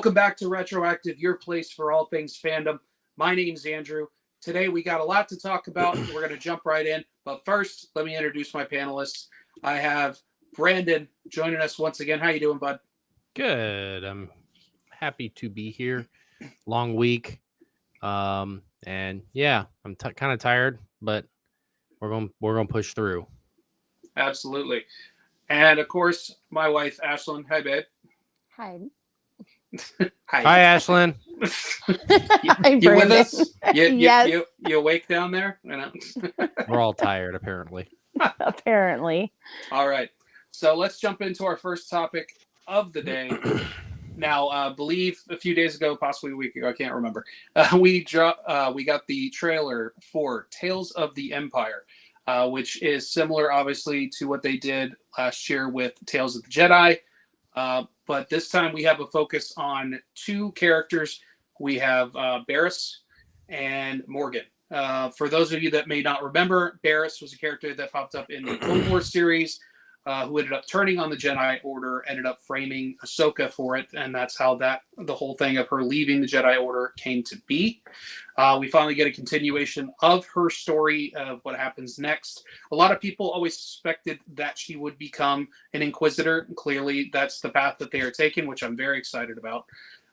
Welcome back to Retroactive, your place for all things fandom. My name's Andrew. Today we got a lot to talk about. We're going to jump right in. But first, let me introduce my panelists. I have Brandon joining us once again. How you doing, bud? Good. I'm happy to be here. Long week. And yeah, I'm kind of tired, but we're going to push through. Absolutely. And of course, my wife, Ashlyn. Hi, babe. Hi. Hi, Ashlyn. you with us? Yes. You awake down there? We're all tired, apparently. Apparently. All right. So let's jump into our first topic of the day. Now, I believe a few days ago, possibly a week ago, I can't remember, we got the trailer for Tales of the Empire, which is similar, obviously, to what they did last year with Tales of the Jedi. But this time we have a focus on two characters. We have Barriss and Morgan. For those of you that may not remember, Barriss was a character that popped up in the Clone Wars series, who ended up turning on the Jedi Order, ended up framing Ahsoka for it, and that's how the whole thing of her leaving the Jedi Order came to be. We finally get a continuation of her story of what happens next. A lot of people always suspected that she would become an Inquisitor. Clearly, that's the path that they are taking, which I'm very excited about.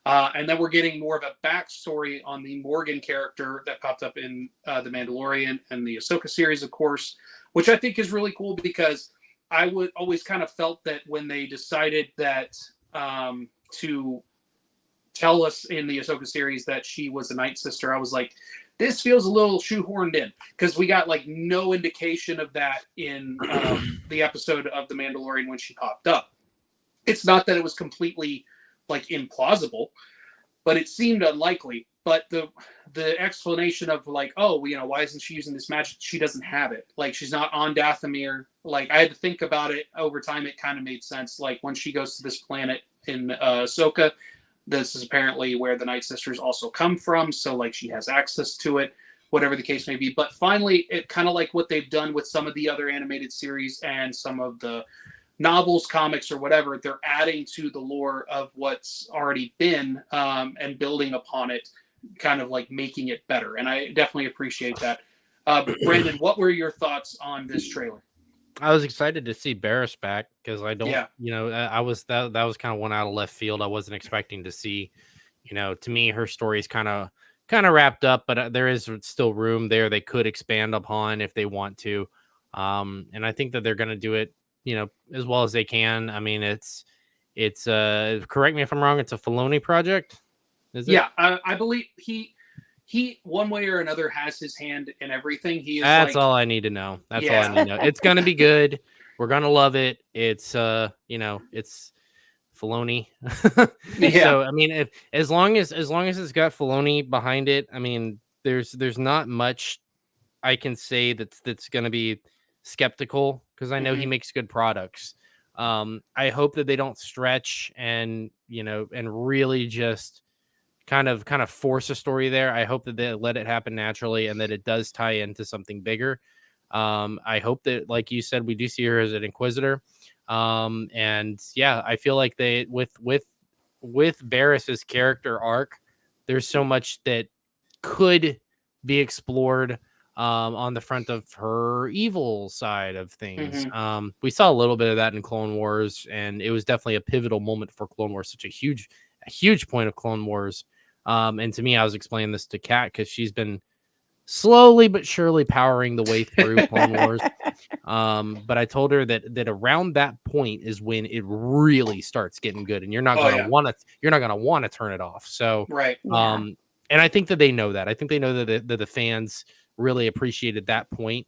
And then we're getting more of a backstory on the Morgan character that popped up in The Mandalorian and the Ahsoka series, of course, which I think is really cool because I would always kind of felt that when they decided that to tell us in the Ahsoka series that she was a Night Sister, I was like, this feels a little shoehorned in because we got like no indication of that in the episode of The Mandalorian when she popped up. It's not that it was completely like implausible, but it seemed unlikely. But the explanation of like, oh, why isn't she using this magic? She doesn't have it. Like, she's not on Dathomir. Like, I had to think about it over time. It kind of made sense. Like, when she goes to this planet in Ahsoka, this is apparently where the Night Sisters also come from. So, like, she has access to it, whatever the case may be. But finally, it kind of like what they've done with some of the other animated series and some of the novels, comics, or whatever, they're adding to the lore of what's already been and building upon it, kind of like making it better. And I definitely appreciate that. Brandon, what were your thoughts on this trailer? I was excited to see Barriss back because I don't, Yeah. I was that was kind of one out of left field. I wasn't expecting to see, to me, her story is kind of wrapped up, but there is still room there they could expand upon if they want to. And I think that they're going to do it, as well as they can. I mean, it's correct me if I'm wrong, it's a Filoni project. Is it? Yeah, I believe he one way or another has his hand in everything. He is. That's all I need to know. That's all I need to know. It's gonna be good. We're gonna love it. It's it's Filoni. Yeah. So I mean, if as long as it's got Filoni behind it, I mean, there's not much I can say that's gonna be skeptical because I know he makes good products. I hope that they don't stretch and and really just kind of force a story there. I hope that they let it happen naturally and that it does tie into something bigger. I hope that, like you said, we do see her as an Inquisitor. And yeah, I feel like they with Barriss's character arc, there's so much that could be explored on the front of her evil side of things. We saw a little bit of that in Clone Wars, and it was definitely a pivotal moment for Clone Wars, such a huge point of Clone Wars. And to me, I was explaining this to Kat because she's been slowly but surely powering the way through Clone Wars. But I told her that around that point is when it really starts getting good, and you're not gonna want to turn it off. So right. And I think that they know that. I think they know that the fans really appreciated that point,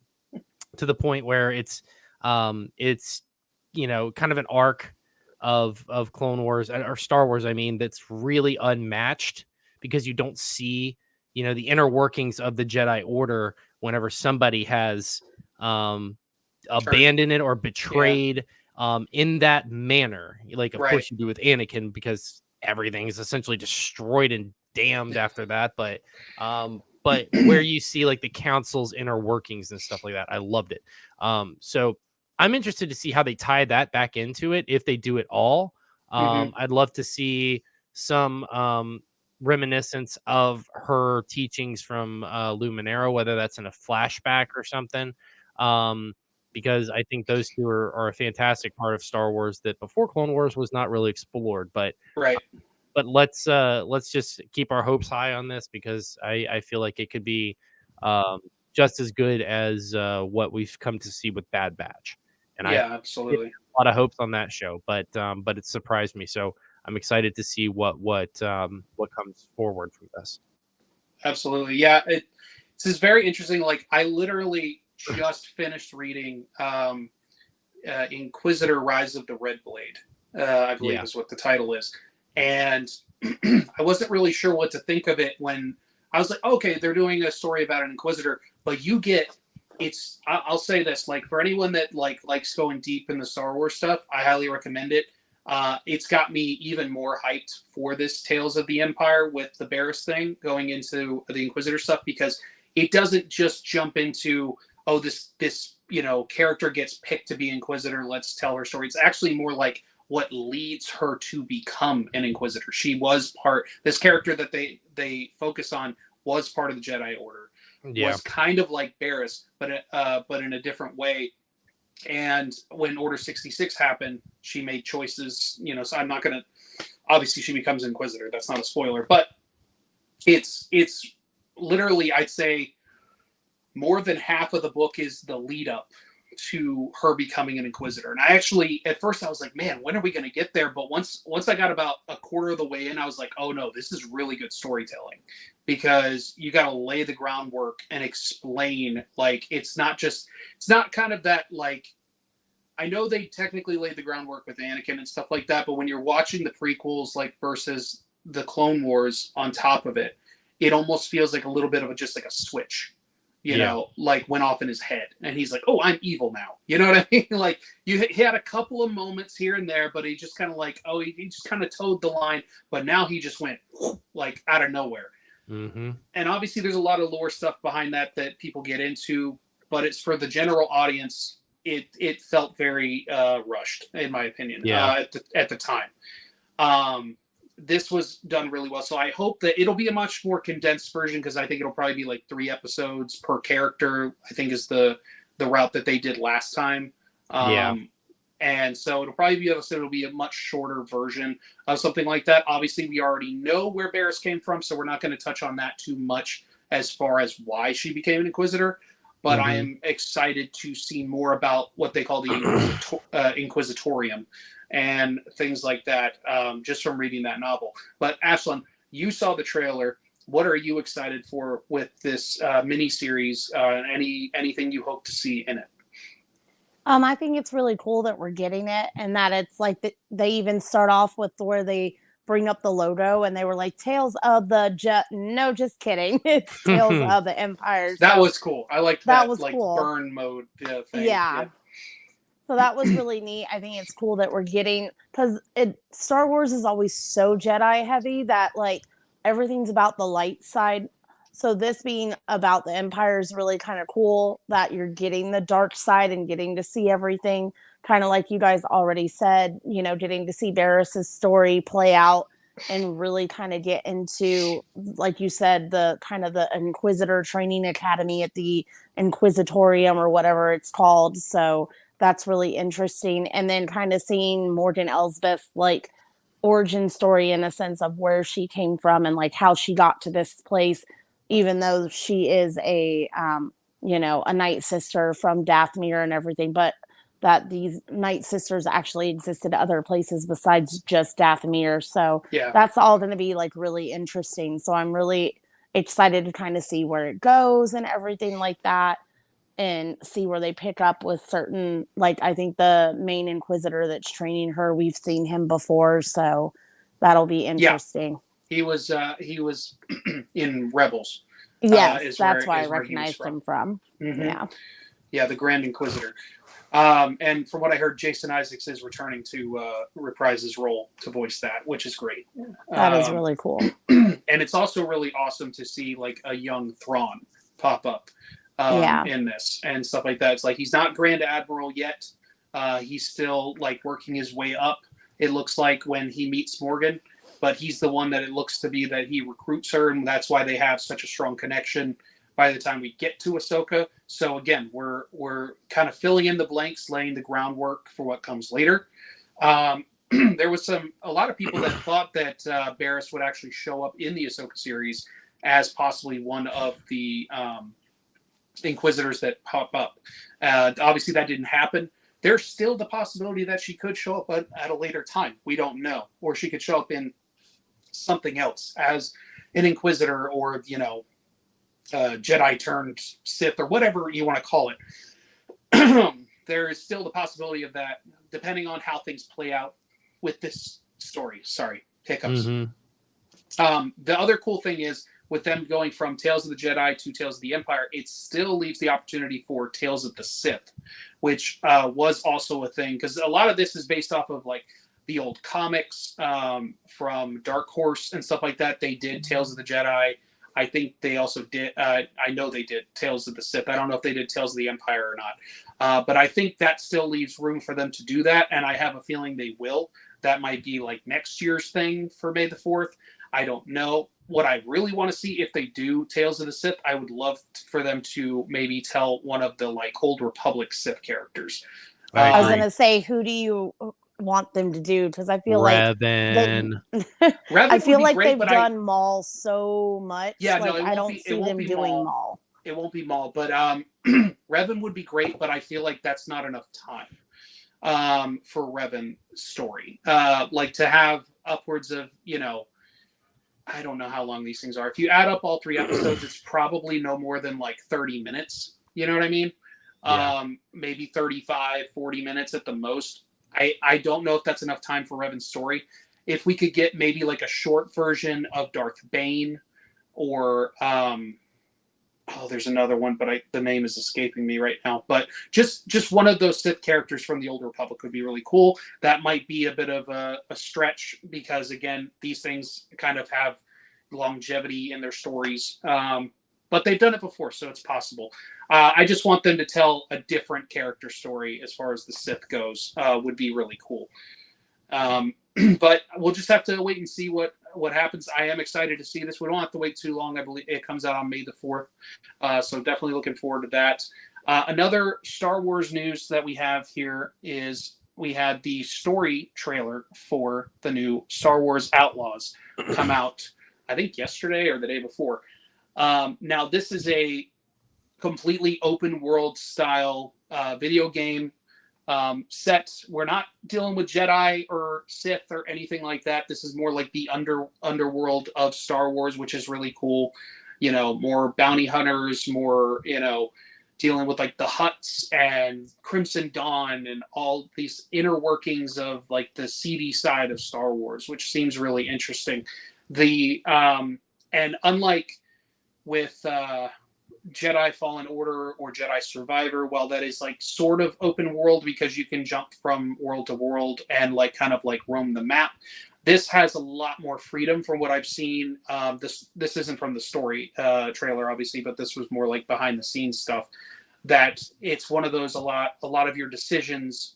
to the point where it's kind of an arc of Clone Wars or Star Wars, I mean, that's really unmatched because you don't see, the inner workings of the Jedi Order whenever somebody has abandoned it or betrayed in that manner. Like, of course you do with Anakin because everything is essentially destroyed and damned after that. But where you see like the council's inner workings and stuff like that, I loved it. So I'm interested to see how they tie that back into it, if they do it all. I'd love to see some reminiscence of her teachings from Luminara, whether that's in a flashback or something. Because I think those two are a fantastic part of Star Wars that before Clone Wars was not really explored. But Right. let's just keep our hopes high on this, because I feel like it could be just as good as what we've come to see with Bad Batch. And I Absolutely. a lot of hopes on that show, but it surprised me. So I'm excited to see what comes forward from this. Absolutely. Yeah. This is very interesting. Like, I literally just finished reading Inquisitor Rise of the Red Blade, I believe is what the title is. And I wasn't really sure what to think of it when I was like, okay, they're doing a story about an Inquisitor, but I'll say this, like, for anyone that likes going deep in the Star Wars stuff, I highly recommend it. It's got me even more hyped for this Tales of the Empire with the Barriss thing going into the Inquisitor stuff, because it doesn't just jump into, oh, this character gets picked to be Inquisitor, let's tell her story. It's actually more like what leads her to become an Inquisitor. This character that they focus on was part of the Jedi Order. Was kind of like Barriss, but in a different way. And when Order 66 happened, she made choices, so I'm not going to, obviously she becomes Inquisitor. That's not a spoiler, but it's literally, I'd say more than half of the book is the lead up to her becoming an Inquisitor. And I actually, at first I was like, man, when are we going to get there? But once I got about a quarter of the way in, I was like, oh no, this is really good storytelling, because you got to lay the groundwork and explain, like, it's not kind of that, like, I know they technically laid the groundwork with Anakin and stuff like that, but when you're watching the prequels, like, versus the Clone Wars on top of it, it almost feels like a little bit of just like a switch. Like, went off in his head, and he's like, "Oh, I'm evil now." You know what I mean? Like, he had a couple of moments here and there, but he just kind of like, he just kind of towed the line. But now he just went like out of nowhere. Mm-hmm. And obviously, there's a lot of lore stuff behind that people get into, but it's for the general audience. It felt very rushed, in my opinion. Yeah. At the time. This was done really well. So I hope that it'll be a much more condensed version, because I think it'll probably be like 3 episodes per character, I think is the route that they did last time. And so it'll be a much shorter version of something like that. Obviously, we already know where Barriss came from, so we're not going to touch on that too much as far as why she became an Inquisitor. But I am excited to see more about what they call the Inquisitorium and things like that, just from reading that novel. But Ashlyn, you saw the trailer. What are you excited for with this miniseries? Anything you hope to see in it? I think it's really cool that we're getting it, and that it's like they even start off with where they bring up the logo, and they were like, "Tales of the No, just kidding. It's Tales of the Empire." That was cool. I liked that. Was like cool. Burn mode thing. Yeah. So that was really neat. I think it's cool that we're getting, because Star Wars is always so Jedi heavy that, like, everything's about the light side. So this being about the Empire is really kind of cool, that you're getting the dark side and getting to see everything, kind of like you guys already said, getting to see Barriss's story play out and really kind of get into, like you said, the kind of the Inquisitor training academy at the Inquisitorium or whatever it's called. So that's really interesting. And then kind of seeing Morgan Elsbeth's like origin story, in a sense of where she came from and like how she got to this place, even though she is a Night Sister from Dathomir and everything, but that these Night Sisters actually existed other places besides just Dathomir. So that's all going to be like really interesting. So I'm really excited to kind of see where it goes and everything like that, and see where they pick up with certain, like, I think the main Inquisitor that's training her, we've seen him before, so that'll be interesting. He was in Rebels. Yes, that's why I recognized him from. Mm-hmm. Yeah, the Grand Inquisitor. And from what I heard, Jason Isaacs is returning to reprise his role to voice that, which is great. That is really cool. And it's also really awesome to see like a young Thrawn pop up in this and stuff like that. It's like he's not Grand Admiral yet. He's still like working his way up, it looks like, when he meets Morgan. but he's the one that it looks to be that he recruits her, and that's why they have such a strong connection by the time we get to Ahsoka. So again, we're kind of filling in the blanks, laying the groundwork for what comes later. There was a lot of people that thought that Barriss would actually show up in the Ahsoka series as possibly one of the Inquisitors that pop up. Obviously, that didn't happen. There's still the possibility that she could show up at a later time. We don't know. Or she could show up in something else as an Inquisitor, or, Jedi turned Sith, or whatever you want to call it. There is still the possibility of that, depending on how things play out with this story. Sorry, hiccups. Mm-hmm. The other cool thing is, with them going from Tales of the Jedi to Tales of the Empire, it still leaves the opportunity for Tales of the Sith, which was also a thing, because a lot of this is based off of like the old comics from Dark Horse and stuff like that. They did Tales of the Jedi. I think they also did, I know they did Tales of the Sith. I don't know if they did Tales of the Empire or not. But I think that still leaves room for them to do that, and I have a feeling they will. That might be like next year's thing for May the 4th. I don't know. What I really want to see, if they do Tales of the Sith, I would love for them to maybe tell one of the like Old Republic Sith characters. I was gonna say, who do you want them to do? Because I feel Revan. I feel like they've done Maul so much. Yeah, like, no, I don't see them doing Maul. It won't be Maul, but Revan would be great. But I feel like that's not enough time for Revan's story. Like to have upwards of I don't know how long these things are. If you add up all 3 episodes, it's probably no more than like 30 minutes. You know what I mean? Yeah. Maybe 35, 40 minutes at the most. I don't know if that's enough time for Revan's story. If we could get maybe like a short version of Darth Bane, or there's another one, but the name is escaping me right now. But just one of those Sith characters from the Old Republic would be really cool. That might be a bit of a stretch, because again, these things kind of have longevity in their stories. But they've done it before, so it's possible. I just want them to tell a different character story as far as the Sith goes. Would be really cool. But we'll just have to wait and see what happens. I am excited to see this. We don't have to wait too long. I believe it comes out on May the 4th. So definitely looking forward to that. Another Star Wars news that we have here is we had the story trailer for the new Star Wars Outlaws come out, I think yesterday or the day before. Now, this is a completely open world style video game set. We're not dealing with Jedi or Sith or anything like that. This is more like the underworld of Star Wars, which is really cool. More bounty hunters, more, dealing with like the Hutts and Crimson Dawn and all these inner workings of like the seedy side of Star Wars, which seems really interesting. And unlike with Jedi Fallen Order or Jedi Survivor, while that is like sort of open world because you can jump from world to world and like kind of like roam the map, this has a lot more freedom from what I've seen. This isn't from the story trailer, obviously, but this was more like behind the scenes stuff. That it's one of those, a lot of your decisions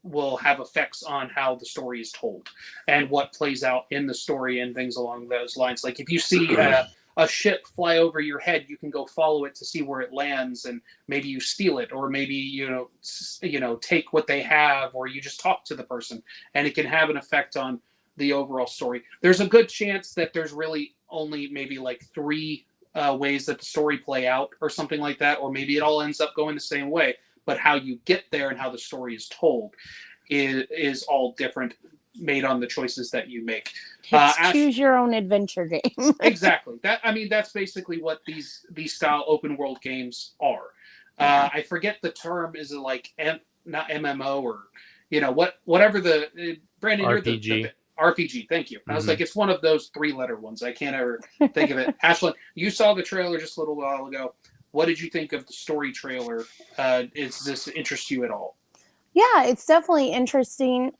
will have effects on how the story is told and what plays out in the story and things along those lines. Like if you see a ship fly over your head, you can go follow it to see where it lands, and maybe you steal it, or maybe take what they have, or you just talk to the person, and it can have an effect on the overall story. There's a good chance that there's really only maybe like 3 ways that the story play out, or something like that, or maybe it all ends up going the same way. But how you get there and how the story is told is all different, made on the choices that you make. Choose your own adventure game. Exactly. That's basically what these style open world games are. I forget the term. Is it like not MMO or whatever the Brandon, RPG. You're the RPG. Thank you. I was like, it's one of those 3-letter ones. I can't ever think of it. Ashlyn, you saw the trailer just a little while ago. What did you think of the story trailer? Does this interest you at all? Yeah, it's definitely interesting.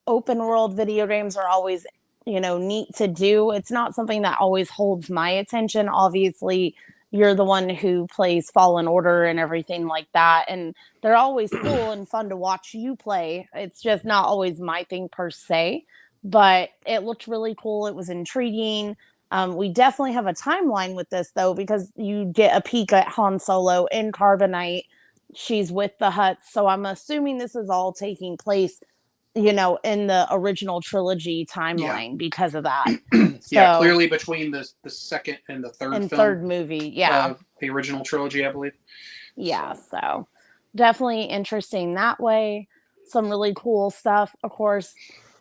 Open world video games are always, neat to do. It's not something that always holds my attention. Obviously, you're the one who plays Fallen Order and everything like that. And they're always cool and fun to watch you play. It's just not always my thing per se, but it looked really cool. It was intriguing. We definitely have a timeline with this though, because you get a peek at Han Solo in Carbonite. She's with the Hutts. So I'm assuming this is all taking place, in the original trilogy timeline because of that. Yeah, clearly between the second and the third movie, the original trilogy, I believe. Yeah, so definitely interesting that way. Some really cool stuff. Of course,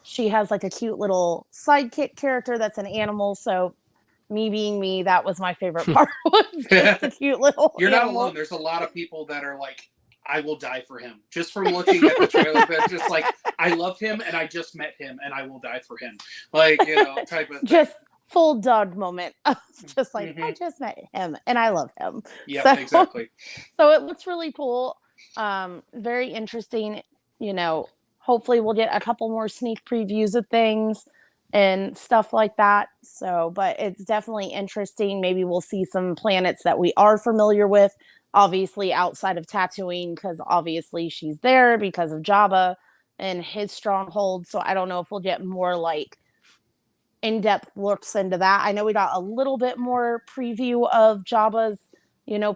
she has like a cute little sidekick character that's an animal. So me being me, that was my favorite part. Was just the cute little. You're not alone. There's a lot of people that are like, I will die for him. Just from looking at the trailer, they're just like, I love him and I just met him and I will die for him. Like, type of thing. Just full dog moment. Just like, I just met him and I love him. Yeah, exactly. So it looks really cool. Very interesting. Hopefully we'll get a couple more sneak previews of things and stuff like that. So, but it's definitely interesting. Maybe we'll see some planets that we are familiar with, obviously outside of Tatooine, because obviously she's there because of Jabba and his stronghold. So I don't know if we'll get more like in-depth looks into that. I know we got a little bit more preview of Jabba's,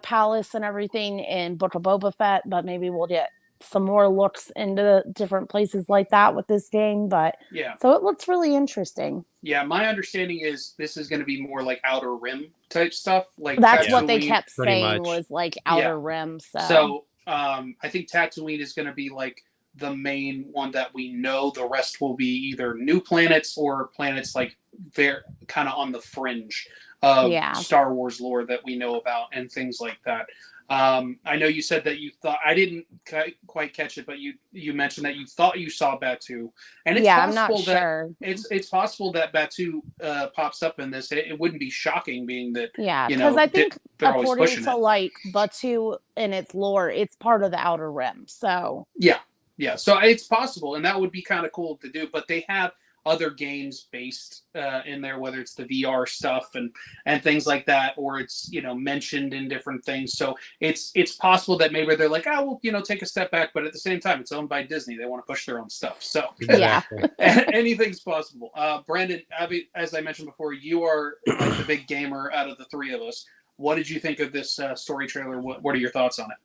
palace and everything in Book of Boba Fett, but maybe we'll get some more looks into different places like that with this game. But so it looks really interesting. Yeah, my understanding is this is going to be more like Outer Rim type stuff. Like that's what they kept saying was like Outer Rim. So I think Tatooine is going to be like the main one that we know. The rest will be either new planets or planets like they're kind of on the fringe of Star Wars lore that we know about and things like that. I know you said that you thought, I didn't quite catch it, but you mentioned that you thought you saw Batu, and it's possible I'm not sure. It's possible that Batu pops up in this. It wouldn't be shocking, being that because I think according to like Batu and its lore, it's part of the Outer Rim. So so it's possible, and that would be kind of cool to do. But they have other games based in there, whether it's the VR stuff and things like that, or it's mentioned in different things. So it's possible that maybe they're like, oh, we'll take a step back, but at the same time, it's owned by Disney. They want to push their own stuff. So anything's possible. Brandon, as I mentioned before, you are like the big gamer out of the three of us. What did you think of this story trailer? What are your thoughts on it?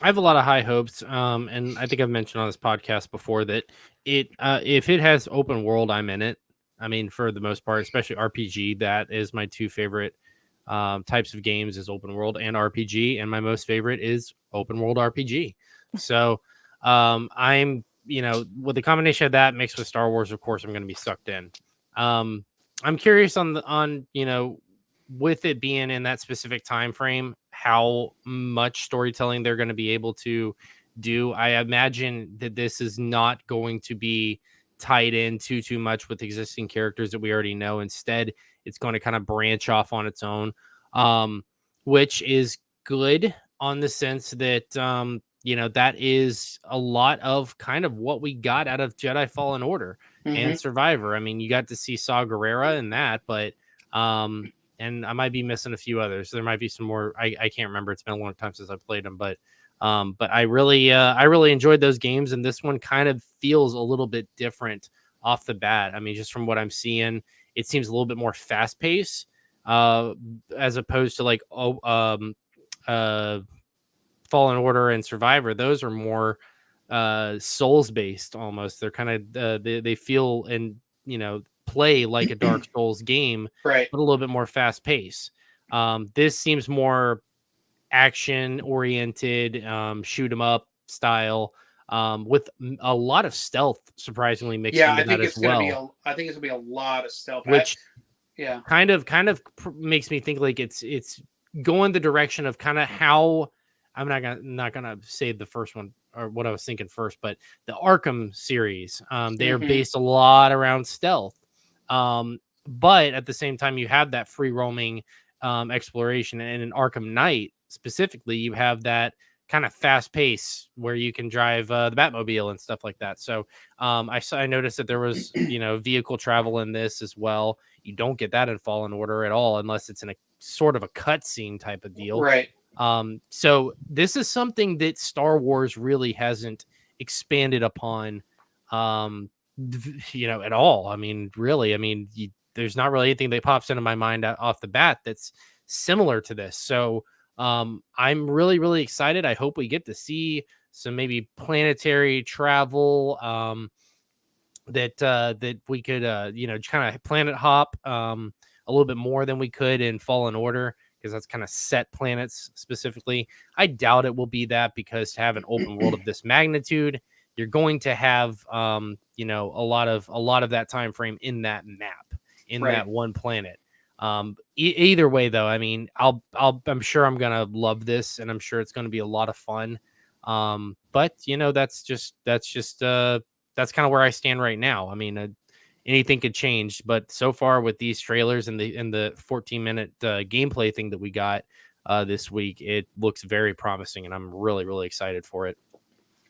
I have a lot of high hopes, and I think I've mentioned on this podcast before that if it has open world, I'm in it. I mean, for the most part, especially RPG, that is my two favorite types of games is open world and RPG, and my most favorite is open world RPG. So I'm, with the combination of that mixed with Star Wars, of course, I'm going to be sucked in. I'm curious on with it being in that specific time frame, how much storytelling they're going to be able to do. I imagine that this is not going to be tied in too much with existing characters that we already know. Instead, it's going to kind of branch off on its own, which is good on the sense that, that is a lot of kind of what we got out of Jedi Fallen Order and Survivor. I mean, you got to see Saw Gerrera in that, but and I might be missing a few others. There might be some more. I can't remember. It's been a long time since I played them, but I really enjoyed those games, and this one kind of feels a little bit different off the bat. I mean, just from what I'm seeing, it seems a little bit more fast paced, as opposed to like Fallen Order and Survivor. Those are more Souls based almost. They're kind of they feel and play like a Dark Souls game, right? But a little bit more fast paced. This seems more action oriented, shoot 'em up style, with a lot of stealth, surprisingly mixed into that as well. I think it's gonna be a lot of stealth, which kind of makes me think like it's going the direction of kind of how I'm not gonna say the first one or what I was thinking first, but the Arkham series, they are based a lot around stealth. But at the same time, you have that free roaming exploration, and in Arkham Knight specifically, you have that kind of fast pace where you can drive the Batmobile and stuff like that. So I noticed that there was vehicle travel in this as well. You don't get that in Fallen Order at all unless it's in a sort of a cutscene type of deal. Right. So this is something that Star Wars really hasn't expanded upon, at all. I mean, really, there's not really anything that pops into my mind off the bat that's similar to this. So I'm really, really excited. I hope we get to see some maybe planetary travel, that we could, kind of planet hop, a little bit more than we could in Fallen Order, because that's kind of set planets specifically. I doubt it will be that, because to have an open world of this magnitude, you're going to have, a lot of that time frame in that map, in that one planet. Either way, though, I mean, I'm sure I'm gonna love this, and I'm sure it's going to be a lot of fun. But that's kind of where I stand right now. I mean, anything could change, but so far with these trailers and the 14-minute gameplay thing that we got this week, it looks very promising, and I'm really, really excited for it.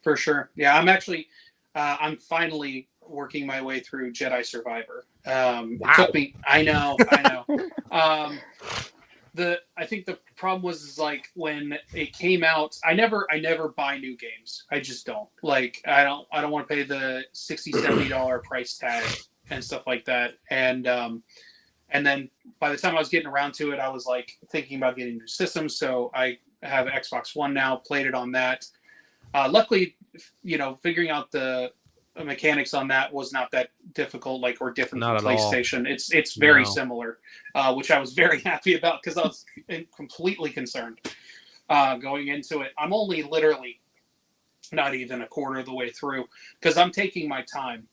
For sure. Yeah, I'm actually, I'm finally working my way through Jedi Survivor. Wow. It took me. I know. I think the problem was like when it came out, I never buy new games. I just don't. Like I don't want to pay the $60-$70 price tag and stuff like that. And then by the time I was getting around to it, I was like thinking about getting new systems. So I have Xbox One now, played it on that. Luckily, figuring out the mechanics on that was not that difficult, or different from PlayStation. It's very similar, which I was very happy about, because I was completely concerned going into it. I'm only literally not even a quarter of the way through, because I'm taking my time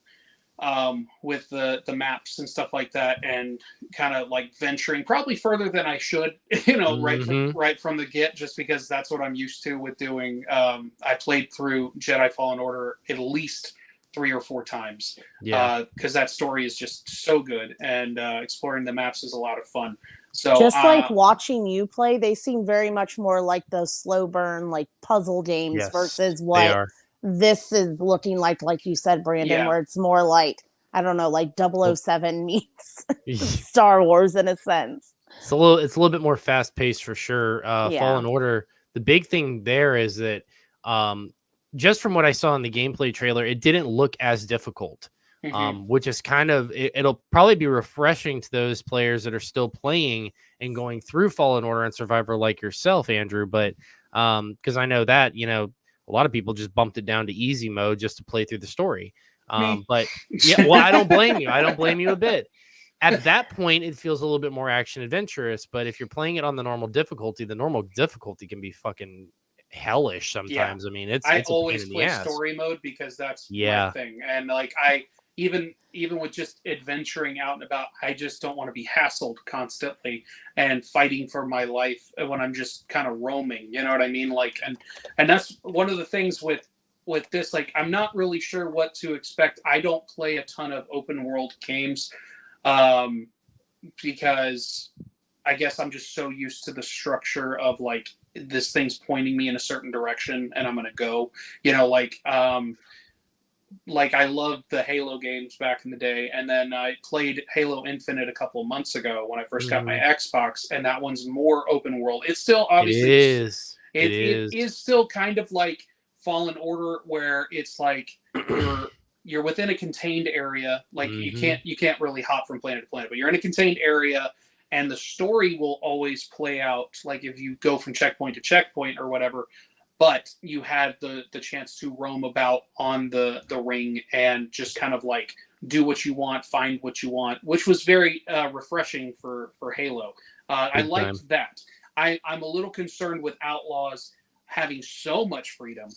with the maps and stuff like that, and kind of like venturing probably further than I should, right from the get, just because that's what I'm used to with doing. I played through Jedi Fallen Order at least 3 or 4 times, because that story is just so good, and exploring the maps is a lot of fun. So just like watching you play, they seem very much more like those slow burn, like puzzle games, versus what this is looking like you said, Brandon, where it's more like, I don't know, like 007 meets Star Wars in a sense. It's a little bit more fast paced for sure. Fallen Order, the big thing there is that just from what I saw in the gameplay trailer, it didn't look as difficult, which is kind of, it'll probably be refreshing to those players that are still playing and going through Fallen Order and Survivor like yourself, Andrew. But because I know that, a lot of people just bumped it down to easy mode just to play through the story. But I don't blame you. I don't blame you a bit. At that point, it feels a little bit more action adventurous. But if you're playing it on the normal difficulty can be fucking hellish sometimes. I mean, I always play story mode, because that's my thing. And like even with just adventuring out and about, I just don't want to be hassled constantly and fighting for my life when I'm just kind of roaming. You know what I mean? Like, and that's one of the things with this. Like, I'm not really sure what to expect. I don't play a ton of open world games, because I guess I'm just so used to the structure of like, this thing's pointing me in a certain direction and I'm gonna go. Like I loved the Halo games back in the day, and then I played Halo Infinite a couple of months ago when I first got my Xbox, and that one's more open world. It's still obviously it is still kind of like Fallen Order, where it's like you're within a contained area. Like you can't really hop from planet to planet, but you're in a contained area, and the story will always play out like if you go from checkpoint to checkpoint or whatever. But you had the chance to roam about on the ring and just kind of like do what you want, find what you want, which was very refreshing for Halo. I liked that. I'm a little concerned with Outlaws having so much freedom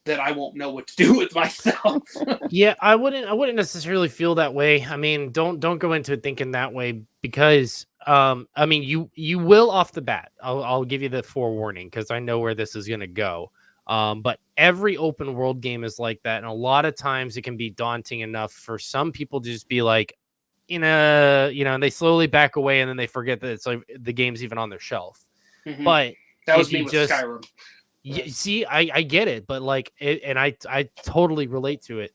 that I won't know what to do with myself. Yeah, I wouldn't necessarily feel that way. I mean, don't go into it thinking that way, because I mean, you will off the bat. I'll give you the forewarning, because I know where this is going to go. But every open world game is like that, and a lot of times it can be daunting enough for some people to just be like, and they slowly back away, and then they forget that it's like the game's even on their shelf. Mm-hmm. But that was me with Skyrim. Yeah, see, I get it, but like, and I totally relate to it,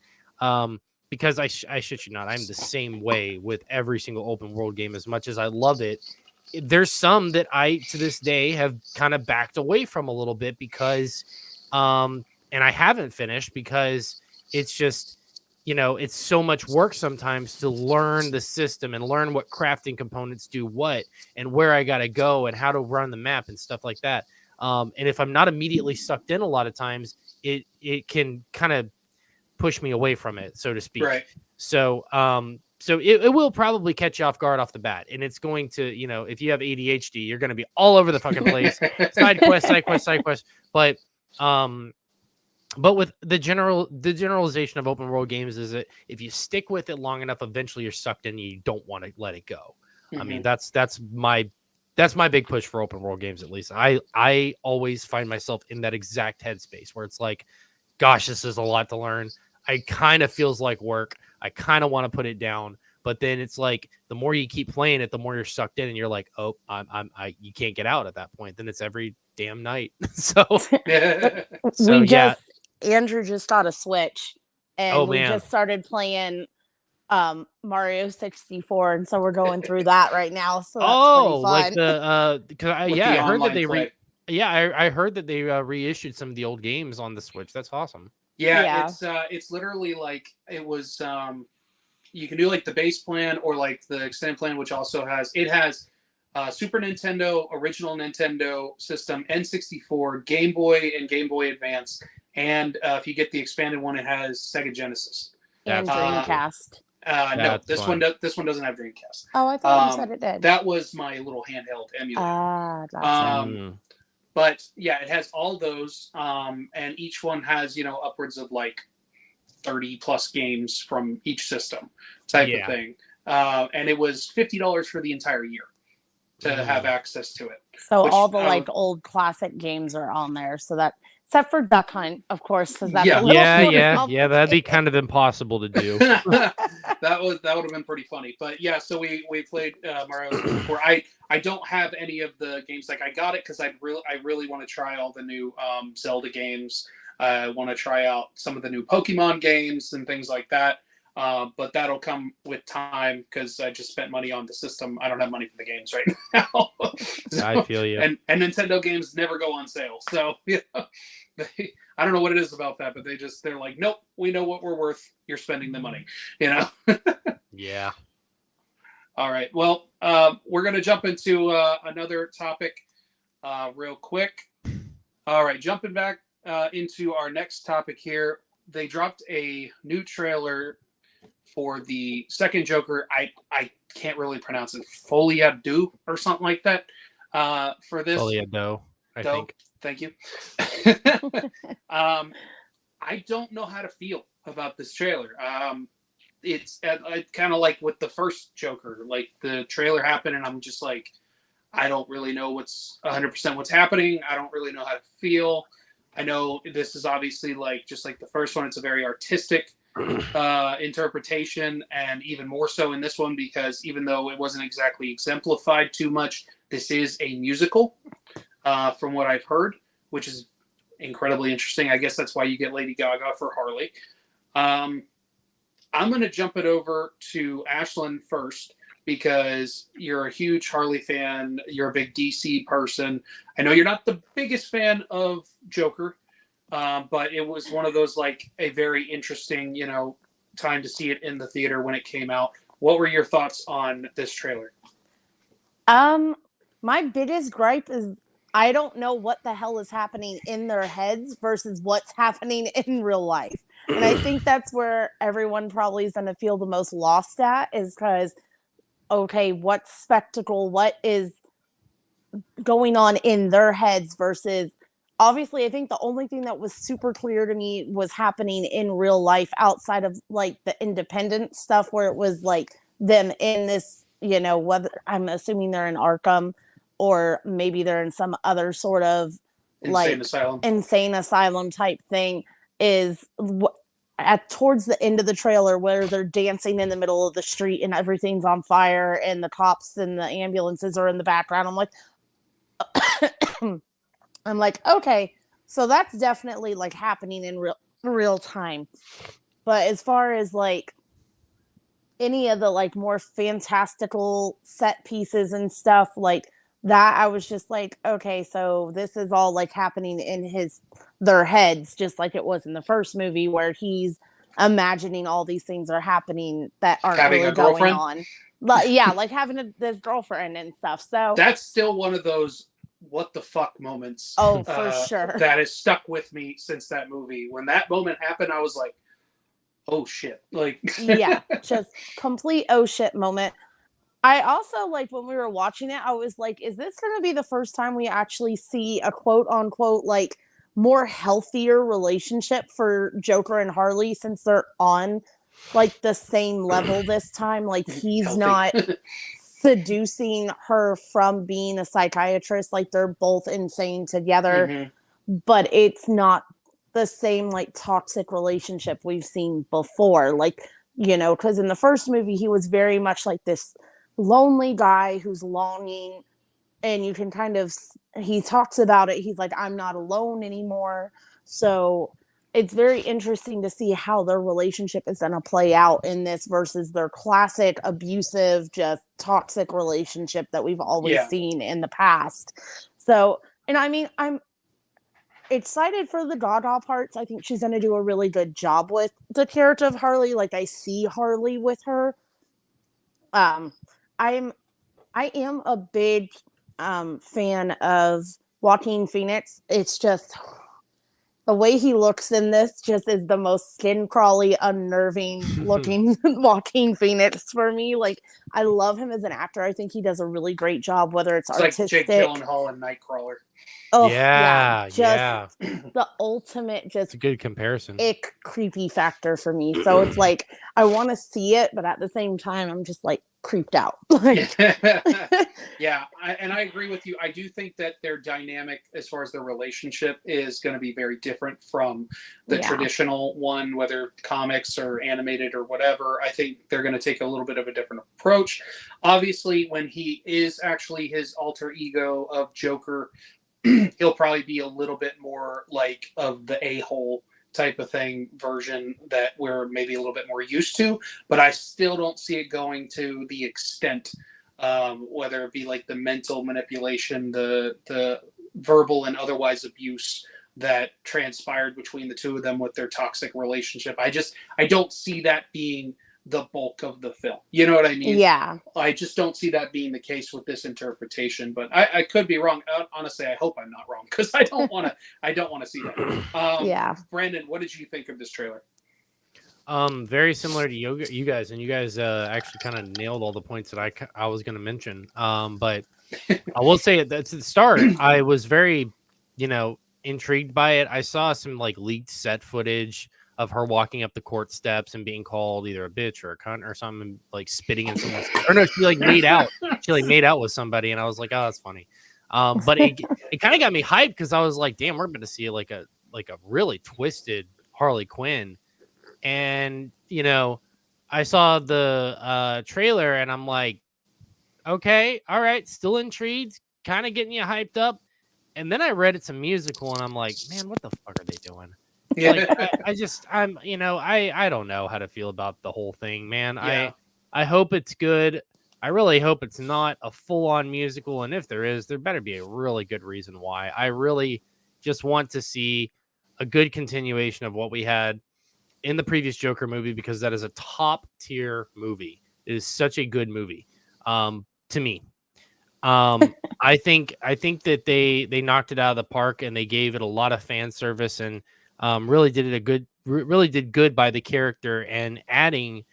because I shit you not, I'm the same way with every single open world game. As much as I love it, there's some that I to this day have kind of backed away from a little bit because and I haven't finished because it's just, it's so much work sometimes to learn the system and learn what crafting components do what and where I got to go and how to run the map and stuff like that. And if I'm not immediately sucked in a lot of times, it can kind of push me away from it, so to speak. Right. So it will probably catch you off guard off the bat. And it's going to, if you have ADHD, you're going to be all over the fucking place. Side quest. But with the generalization of open world games is that if you stick with it long enough, eventually you're sucked in and you don't want to let it go. Mm-hmm. I mean, that's my big push for open world games. At least I always find myself in that exact headspace where it's like, gosh, this is a lot to learn. I kind of feels like work. I kind of want to put it down, but then it's like the more you keep playing it, the more you're sucked in, and you're like, oh, you can't get out at that point. Then it's every damn night. Andrew just got a Switch, and we just started playing Mario 64, and so we're going through that right now. So that's pretty fun. Like I heard that I heard that they reissued some of the old games on the Switch. That's awesome. Yeah. It's literally like it was. You can do like the base plan or like the extended plan, which also has Super Nintendo, original Nintendo system, N64, Game Boy, and Game Boy Advance. And if you get the expanded one, it has Sega Genesis and Dreamcast. No, this one doesn't have Dreamcast. Oh, I thought you said it did. That was my little handheld emulator. Gotcha. But yeah, it has all those, and each one has upwards of like 30 plus games from each system type of thing. And it was $50 for the entire year to have access to it. So all the old classic games are on there. So that, except for Duck Hunt, of course, because that's that'd be kind of impossible to do. that would have been pretty funny. But yeah, so we played Mario 64. I don't have any of the games. Like I got it because I really want to try all the new Zelda games. I want to try out some of the new Pokemon games and things like that. But that'll come with time because I just spent money on the system. I don't have money for the games right now. I feel you. And Nintendo games never go on sale. So I don't know what it is about that, but they're like, nope, we know what we're worth. You're spending the money, Yeah. All right. Well, we're going to jump into another topic real quick. All right. Jumping back into our next topic here. They dropped a new trailer for the second Joker. I can't really pronounce it. Folia Do or something like that. For this. Folia Do, I think. Thank you. I don't know how to feel about this trailer. It's kind of like with the first Joker. Like the trailer happened and I'm just like, I don't really know what's 100% what's happening. I don't really know how to feel. I know this is obviously just like the first one. It's a very artistic interpretation, and even more so in this one because even though it wasn't exactly exemplified too much, this is a musical from what I've heard, which is incredibly interesting. I guess that's why you get Lady Gaga for Harley. I'm going to jump it over to Ashlyn first because you're a huge Harley fan. You're a big DC person. I know you're not the biggest fan of Joker, but it was one of those like a very interesting, time to see it in the theater when it came out. What were your thoughts on this trailer? My biggest gripe is I don't know what the hell is happening in their heads versus what's happening in real life. And I think that's where everyone probably is going to feel the most lost at is because, okay, what's spectacle? What is going on in their heads versus obviously I think the only thing that was super clear to me was happening in real life outside of like the independent stuff where it was like them in this, whether I'm assuming they're in Arkham or maybe they're in some other sort of insane asylum type thing is towards the end of the trailer where they're dancing in the middle of the street and everything's on fire and the cops and the ambulances are in the background. I'm like, okay, so that's definitely like happening in real time. But as far as like any of the like more fantastical set pieces and stuff like that, I was just like, okay, so this is all like happening in their heads, just like it was in the first movie where he's imagining all these things are happening that aren't Having really a going girlfriend? on. Yeah, like having this girlfriend and stuff. So That's still one of those what the fuck moments oh, for sure. that has stuck with me since that movie. When that moment happened, I was like, oh shit. Like Yeah, just complete oh shit moment. I also like when we were watching it, I was like, is this going to be the first time we actually see a quote unquote like more healthier relationship for Joker and Harley since they're on like the same level this time? Like he's Healthy. not seducing her from being a psychiatrist. Like they're both insane together, but it's not the same like toxic relationship we've seen before. Like, you know, because in the first movie, he was very much like this lonely guy who's longing, and you can kind of, he talks about it. He's like, I'm not alone anymore. So it's very interesting to see how their relationship is going to play out in this versus their classic abusive, just toxic relationship that we've always seen in the past. So, and I mean, I'm excited for the Gaga parts. I think she's going to do a really good job with the character of Harley. Like I see Harley with her. I am a big fan of Joaquin Phoenix. It's just the way he looks in this just is the most skin crawly, unnerving looking Joaquin Phoenix for me. Like I love him as an actor. I think he does a really great job, whether it's artistic. Like Jake Gyllenhaal and Nightcrawler. Oh yeah, just the ultimate, just it's a good comparison. Ick creepy factor for me. So it's like I want to see it, but at the same time, I'm just like creeped out. Like, yeah, and I agree with you. I do think that their dynamic, as far as their relationship, is going to be very different from the traditional one, whether comics or animated or whatever. I think they're going to take a little bit of a different approach. Obviously, when he is actually his alter ego of Joker, he'll probably be a little bit more like of the a-hole type of thing version that we're maybe a little bit more used to, but I still don't see it going to the extent, whether it be like the mental manipulation, the verbal and otherwise abuse that transpired between the two of them with their toxic relationship. I don't see that being the bulk of the film. You know what I mean? Yeah. I just don't see that being the case with this interpretation, but I could be wrong. Honestly, I hope I'm not wrong because I don't want to see that. Brandon, what did you think of this trailer? Very similar to you guys, and you guys actually kind of nailed all the points that I was going to mention. But I will say that's at the start. I was very, intrigued by it. I saw some like leaked set footage of her walking up the court steps and being called either a bitch or a cunt or something, like spitting in someone's or no, she like made out. She like made out with somebody, and I was like, oh, that's funny. But it kind of got me hyped because I was like, damn, we're going to see like a really twisted Harley Quinn. And I saw the trailer and I'm like, okay, all right, still intrigued, kind of getting you hyped up. And then I read it's a musical and I'm like, man, what the fuck are they doing? Yeah. Like, I don't know how to feel about the whole thing, man. Yeah. I hope it's good. I really hope it's not a full-on musical. And if there is, there better be a really good reason why. I really just want to see a good continuation of what we had in the previous Joker movie, because that is a top tier movie. It is such a good movie. To me. I think that they knocked it out of the park and they gave it a lot of fan service and really did good by the character and adding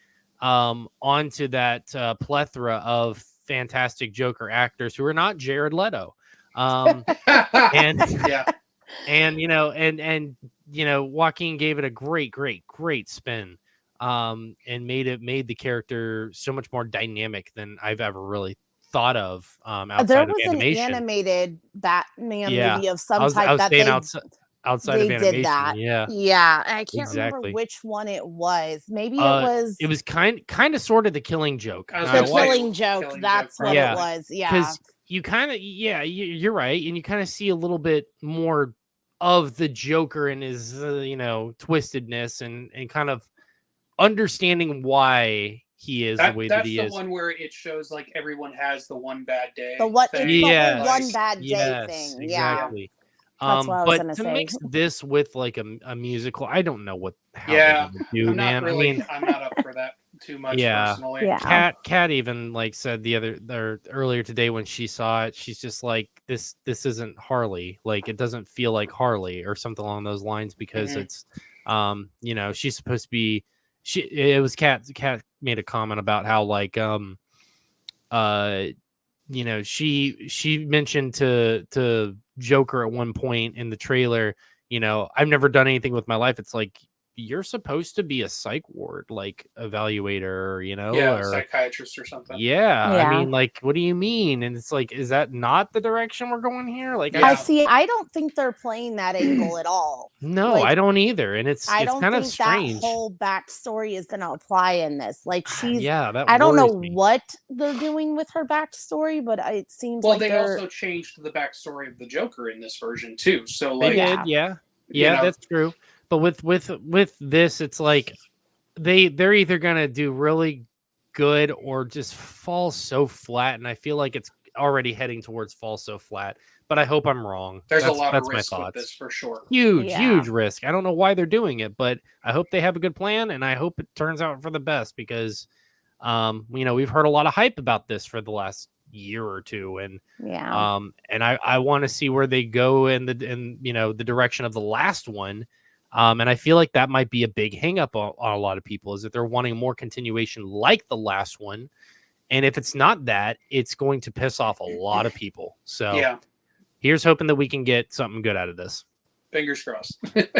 onto that plethora of fantastic Joker actors who are not Jared Leto. And Joaquin gave it a great spin and made the character so much more dynamic than I've ever really thought of outside of animation. There was an animated Batman movie of some type I was that saying they outside of animation. Did that. Yeah. I can't remember which one it was. Maybe it was kind of sort of The Killing Joke. The Killing Joke. That's what it was. Yeah. Because you kind of, you're right. And you kind of see a little bit more of the Joker and his, twistedness and kind of understanding why he is the way that That's he the is. one where it shows like everyone has the one bad day. The what? thing. It's the Yes, whole one bad day yes, thing. Yeah, exactly. that's what I was But gonna to say. mix this with like a musical, I don't know how Yeah, they're gonna do, I'm not man. really. I mean, I'm not up for that too much yeah. personally. Yeah, Kat even like said earlier today when she saw it, she's just like, this isn't Harley. Like it doesn't feel like Harley or something along those lines because Mhm. it's she's supposed to be it was Kat made a comment about how like she mentioned to Joker at one point in the trailer, I've never done anything with my life. It's like, you're supposed to be a psych ward like evaluator, Yeah, or psychiatrist or something. yeah, I Yeah. mean, like, what do you mean? And it's like, is that not the direction we're going here? Like, Yeah. I see. I don't think they're playing that angle at all. no, Like, I don't either. And it's I don't kind of think that strange. whole backstory is going to apply in this. Like she's, Yeah, that I don't know worries me. what they're doing with her backstory, but it seems Well, like they they're. also changed the backstory of the Joker in this version too. So They like, did, yeah, you know, that's true. But with this, it's like they're either gonna do really good or just fall so flat, and I feel like it's already heading towards fall so flat. But I hope I'm wrong. there's a That's lot of my risk with thoughts. this for sure. Huge, Yeah. huge risk. I don't know why they're doing it, but I hope they have a good plan, and I hope it turns out for the best because, we've heard a lot of hype about this for the last year or two, and Yeah. and I want to see where they go in the direction of the last one, and I feel like that might be a big hang up on a lot of people is that they're wanting more continuation like the last one, and if it's not that, it's going to piss off a lot of people. So Yeah, here's hoping that we can get something good out of this. fingers crossed.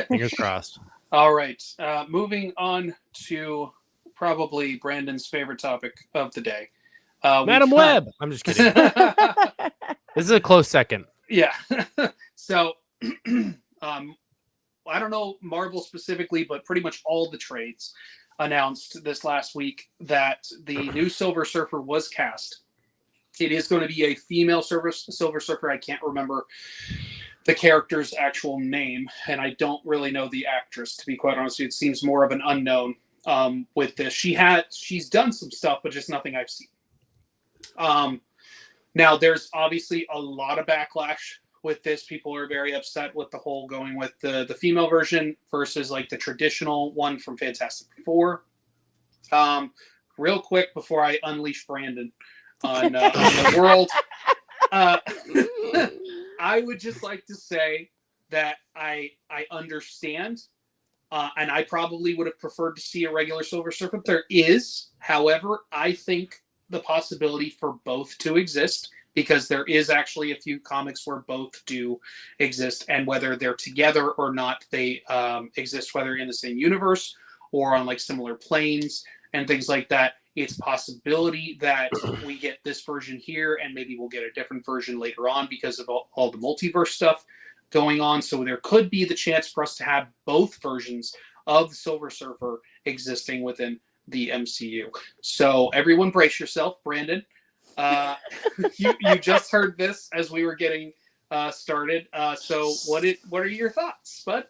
Fingers crossed. All right, moving on to probably Brandon's favorite topic of the day. Madam Web. I'm just kidding. This is a close second. Yeah. So, I don't know Marvel specifically, but pretty much all the trades announced this last week that the new Silver Surfer was cast. It is going to be a female Silver Surfer. I can't remember the character's actual name, and I don't really know the actress, to be quite honest. It seems more of an unknown with this. She's done some stuff, but just nothing I've seen. Now, there's obviously a lot of backlash with this. People are very upset with the whole going with the female version versus like the traditional one from Fantastic Four. Real quick before I unleash Brandon on the world, I would just like to say that I understand, and I probably would have preferred to see a regular Silver Surfer. There is, however, I think the possibility for both to exist, because there is actually a few comics where both do exist, and whether they're together or not, they exist, whether in the same universe or on like similar planes and things like that. It's possibility that we get this version here and maybe we'll get a different version later on because of all the multiverse stuff going on. So there could be the chance for us to have both versions of the Silver Surfer existing within the MCU. So everyone brace yourself. Brandon, you just heard this as we were getting started. So what are your thoughts, bud?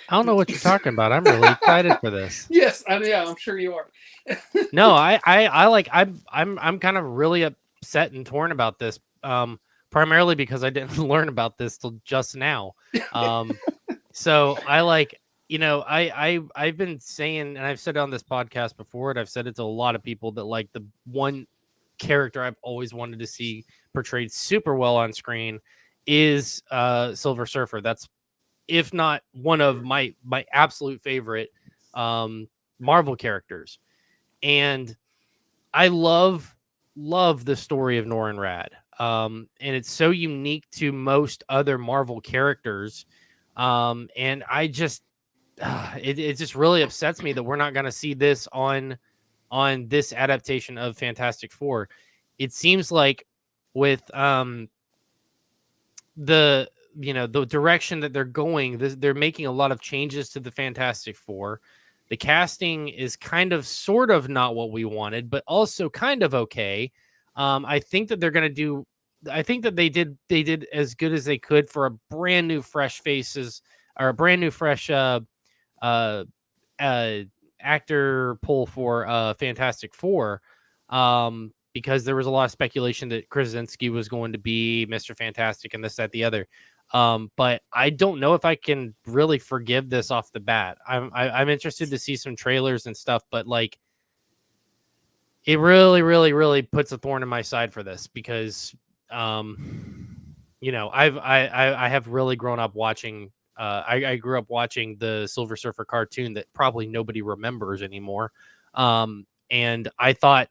I don't know what you're talking about. I'm really excited for this. Yes, I'm sure you are. No, I'm kind of really upset and torn about this. Primarily because I didn't learn about this till just now. So I've been saying, and I've said it on this podcast before, and I've said it to a lot of people that like the one character I've always wanted to see portrayed super well on screen is Silver Surfer. That's, if not one of my absolute favorite Marvel characters. And I love the story of Norrin Rad. And it's so unique to most other Marvel characters. And I just, it just really upsets me that we're not going to see this on this adaptation of Fantastic Four. It seems like with the direction that they're going, they're making a lot of changes to the Fantastic Four. The casting is kind of sort of not what we wanted, but also kind of okay. I think that they're going to do, I think that they did as good as they could for a brand new fresh faces or a brand new fresh actor pull for Fantastic Four, because there was a lot of speculation that Krasinski was going to be Mr. Fantastic and this, that, the other. But I don't know if I can really forgive this off the bat. I'm interested to see some trailers and stuff, but like, it really, really, really puts a thorn in my side for this because, you know, I have really grown up watching. I grew up watching the Silver Surfer cartoon that probably nobody remembers anymore. And I thought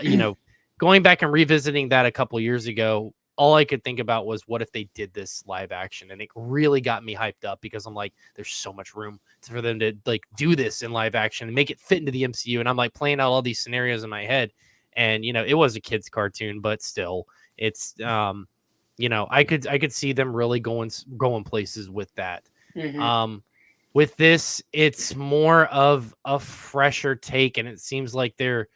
you know, going back and revisiting that a couple years ago, all I could think about was what if they did this live action, and it really got me hyped up because I'm like, there's so much room for them to like do this in live action and make it fit into the MCU. And I'm like playing out all these scenarios in my head, and you know, it was a kid's cartoon, but still, it's you know, I could see them really going places with that. With this, it's more of a fresher take, and it seems like they're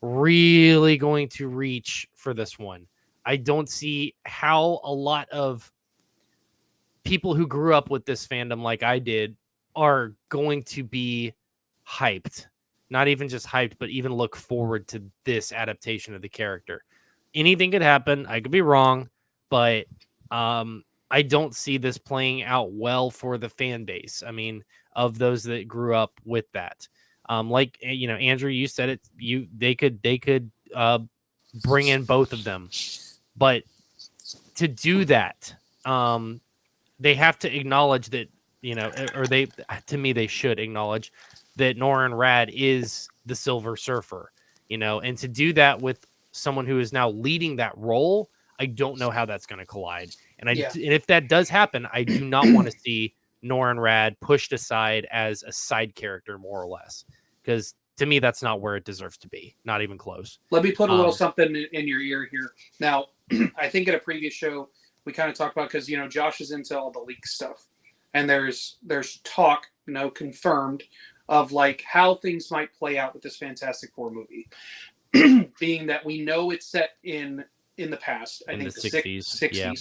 really going to reach for this one. I don't see how a lot of people who grew up with this fandom like I did are going to be hyped. Not even just hyped, but even look forward to this adaptation of the character. Anything could happen. I could be wrong, but I don't see this playing out well for the fan base. I mean, of those that grew up with that. Like, you know, Andrew, you said it, they could bring in both of them, but to do that, they have to acknowledge that, you know, or to me, they should acknowledge that Norrin Rad is the Silver Surfer, you know, and to do that with someone who is now leading that role, I don't know how that's going to collide. And and if that does happen, I do not want to see Norrin Rad pushed aside as a side character, more or less, because to me, that's not where it deserves to be. Not even close. Let me put a little something in your ear here. Now, I think in a previous show, we kind of talked about, because, you know, Josh is into all the leak stuff, and there's talk, you know, confirmed, of like how things might play out with this Fantastic Four movie, being that we know it's set in the past, I think the 60s. Yeah.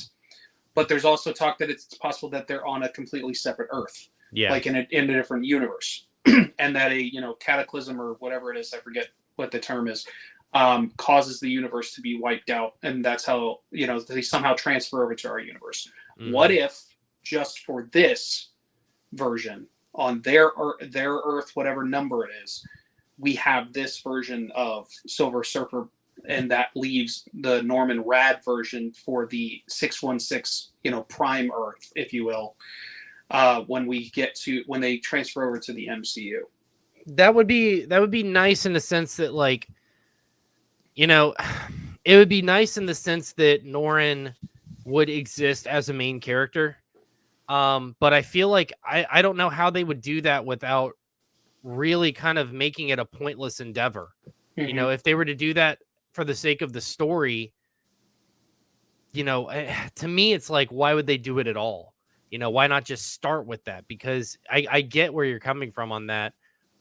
But there's also talk that it's possible that they're on a completely separate Earth, like in a different universe, and that a, you know, cataclysm or whatever it is, I forget what the term is, causes the universe to be wiped out, and that's how, you know, they somehow transfer over to our universe. What if just for this version on their Earth, whatever number it is, we have this version of Silver Surfer, and that leaves the Norman Rad version for the 616, you know, Prime Earth, if you will, when they transfer over to the MCU. That would be nice in the sense that, like, you know, it would be nice in the sense that Norrin would exist as a main character. But I feel like I don't know how they would do that without really kind of making it a pointless endeavor. You know, if they were to do that for the sake of the story, you know, to me, it's like, why would they do it at all? You know, why not just start with that? Because I get where you're coming from on that.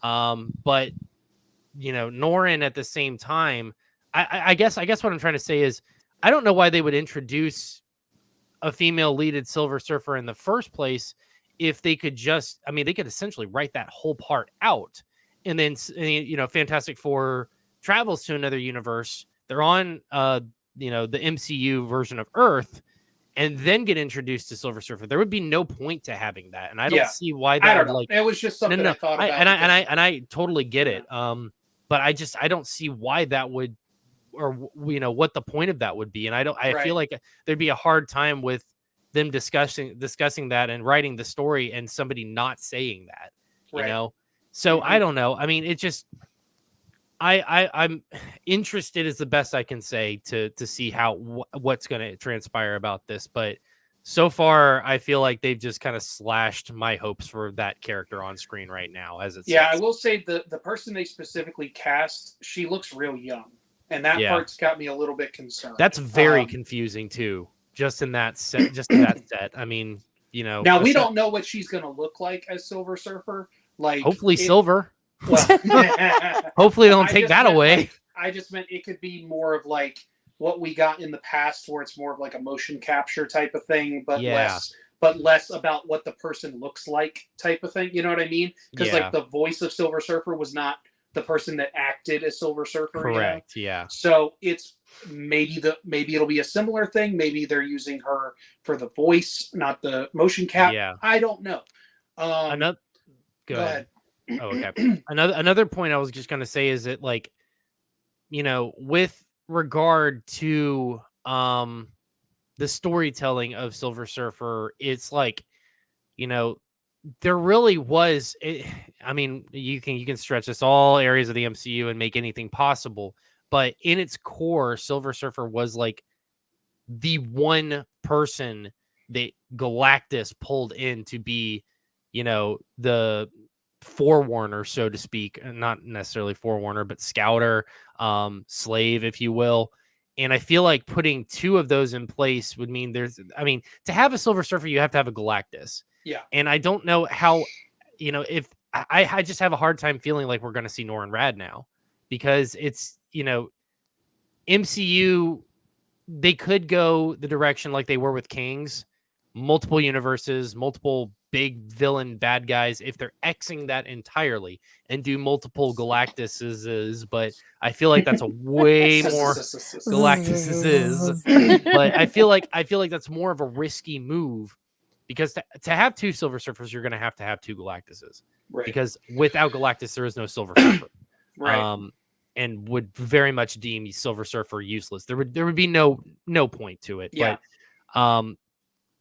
But, you know, Norrin at the same time, I guess what I'm trying to say is, I don't know why they would introduce a female leaded Silver Surfer in the first place if they could just, I mean, they could essentially write that whole part out, and then, you know, Fantastic Four travels to another universe. They're on, you know, the MCU version of Earth, and then get introduced to Silver Surfer. There would be no point to having that, and I don't see why that would, like, it was just something I thought about. And I totally get it. But I don't see why that would, or, you know, what the point of that would be. And I feel like there'd be a hard time with them discussing that and writing the story and somebody not saying that, you know? So I don't know. I mean, it just, I'm interested is the best I can say to see what's going to transpire about this. But so far, I feel like they've just kind of slashed my hopes for that character on screen right now, as it's. Yeah, I will say the person they specifically cast, she looks real young, and that part's got me a little bit concerned. That's very confusing too. Just in that set. I mean, you know. Now we don't know what she's going to look like as Silver Surfer. Like, hopefully silver. Well, hopefully they don't take that away. Like, I just meant it could be more of like what we got in the past, where it's more of like a motion capture type of thing, but but less about what the person looks like type of thing. You know what I mean? Because Yeah. like the voice of Silver Surfer was not the person that acted as Silver Surfer. Correct. You know? Yeah. So it's maybe it'll be a similar thing. Maybe they're using her for the voice, not the motion cap. Yeah. I don't know. Another. Go ahead. ahead. Oh, okay. Another point I was just gonna say is that, like, you know, with regard to the storytelling of Silver Surfer, it's like, you know, there really was. I mean, you can stretch this all areas of the MCU and make anything possible, but in its core, Silver Surfer was like the one person that Galactus pulled in to be, you know, the forewarner, so to speak, not necessarily forewarner, but scouter, slave, if you will. And I feel like putting two of those in place would mean to have a Silver Surfer, you have to have a Galactus. Yeah. And I don't know how, you know, if I just have a hard time feeling like we're going to see Norrin Rad now, because it's, you know, MCU, they could go the direction like they were with Kings, multiple universes, multiple big villain bad guys, if they're Xing that entirely and do multiple Galactuses, but I feel like that's a way more Galactuses. But I feel like that's more of a risky move, because to have two Silver Surfers, you're going to have two Galactuses. Right. Because without Galactus, there is no Silver Surfer. Right. And would very much deem Silver Surfer useless. There would be no point to it. Yeah. But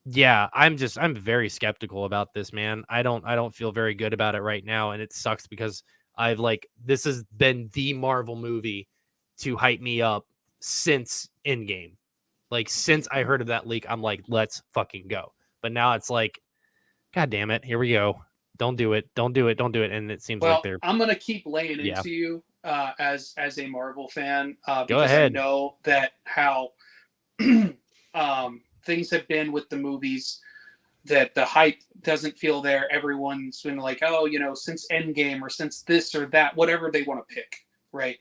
yeah, I'm very skeptical about this, man. I don't feel very good about it right now, and it sucks because this has been the Marvel movie to hype me up since Endgame. Like, since I heard of that leak, I'm like, let's fucking go. But now it's like, God damn it, here we go. Don't do it. And it seems like they're. I'm gonna keep laying into you as a Marvel fan, because go ahead. I know that how things have been with the movies, that the hype doesn't feel there. Everyone's been like, oh, you know, since Endgame or since this or that, whatever they want to pick, right?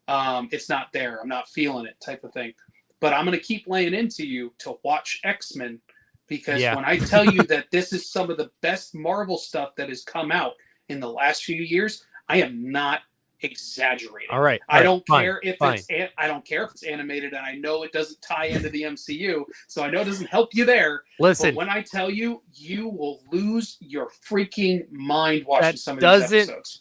It's not there. I'm not feeling it, type of thing. But I'm gonna keep laying into you to watch X-Men. Because when I tell you that this is some of the best Marvel stuff that has come out in the last few years, I am not exaggerating. All right. I don't care if it's animated, and I know it doesn't tie into the MCU, so I know it doesn't help you there. Listen, but when I tell you, you will lose your freaking mind watching some of these episodes.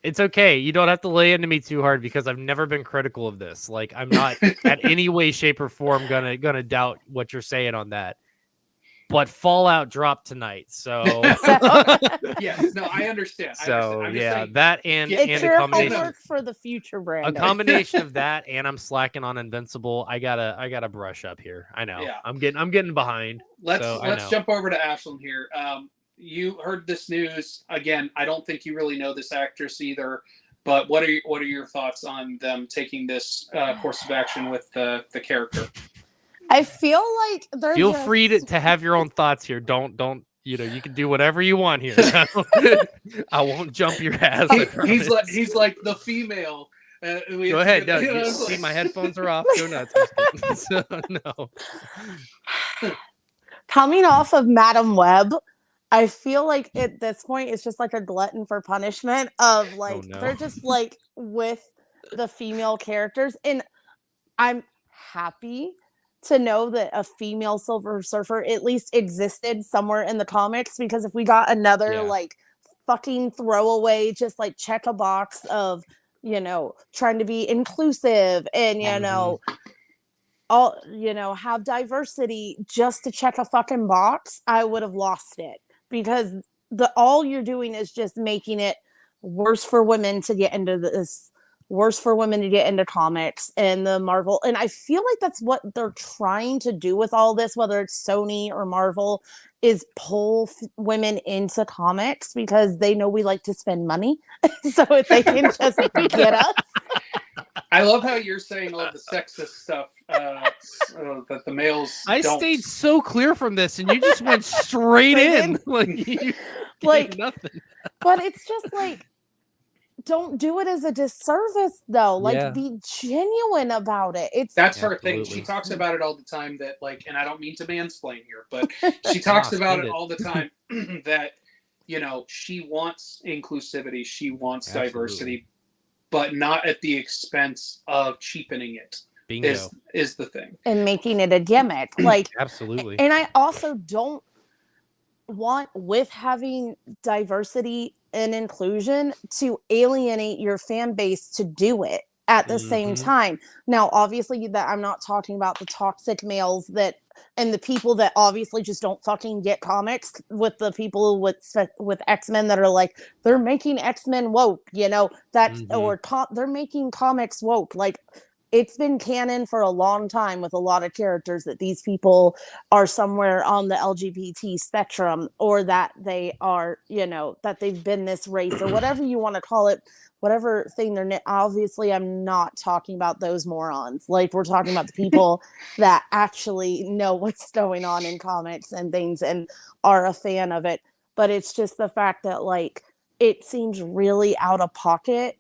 It's okay. You don't have to lay into me too hard, because I've never been critical of this. Like, I'm not at any way, shape, or form gonna doubt what you're saying on that. But Fallout dropped tonight, so yes, no, I understand. So I'm yeah, saying, that and it's a your combination homework for the future, Brandon. A combination of that, and I'm slacking on Invincible. I gotta brush up here. I know. Yeah. I'm getting behind. Let's jump over to Ashlyn here. You heard this news again. I don't think you really know this actress either. But what are your thoughts on them taking this course of action with the character? I feel like they're Feel free to have your own thoughts here. Don't you know, you can do whatever you want here. I won't jump your ass. He's like the female. Go ahead. No, you see, my headphones are off. Go nuts. So, no. Coming off of Madam Web, I feel like at this point it's just like a glutton for punishment of like they're just like with the female characters, and I'm happy to know that a female Silver Surfer at least existed somewhere in the comics, because if we got another like fucking throwaway, just like check a box of, you know, trying to be inclusive and, you know, all, you know, have diversity just to check a fucking box, I would have lost it, because all you're doing is just making it worse for women to get into this, worse for women to get into comics and the Marvel. And I feel like that's what they're trying to do with all this, whether it's Sony or Marvel, is pull women into comics, because they know we like to spend money. So if they can just get us. I love how you're saying all the sexist stuff that the males don't. Stayed so clear from this, and you just went straight in. Like nothing. But it's just like, don't do it as a disservice though. Like, Yeah. be genuine about it. It's That's her thing. Absolutely. She talks about it all the time that, like, and I don't mean to mansplain here, but she Nah, talks about send it it. all the time that, you know, she wants inclusivity, she wants Absolutely. diversity, but not at the expense of cheapening it. Bingo. Is the thing. and making it a gimmick. Like, Absolutely. and I also don't want, with having diversity and inclusion, to alienate your fan base to do it at the same Mhm. time. Now, obviously, that I'm not talking about the toxic males that and the people that obviously just don't fucking get comics, with the people with X-Men that are like, they're making X-Men woke, you know, that Mhm. or they're making comics woke. Like, it's been canon for a long time with a lot of characters that these people are somewhere on the LGBT spectrum, or that they are, you know, that they've been this race or whatever you want to call it, whatever thing they're. Obviously, I'm not talking about those morons. Like, we're talking about the people that actually know what's going on in comics and things and are a fan of it. But it's just the fact that, like, it seems really out of pocket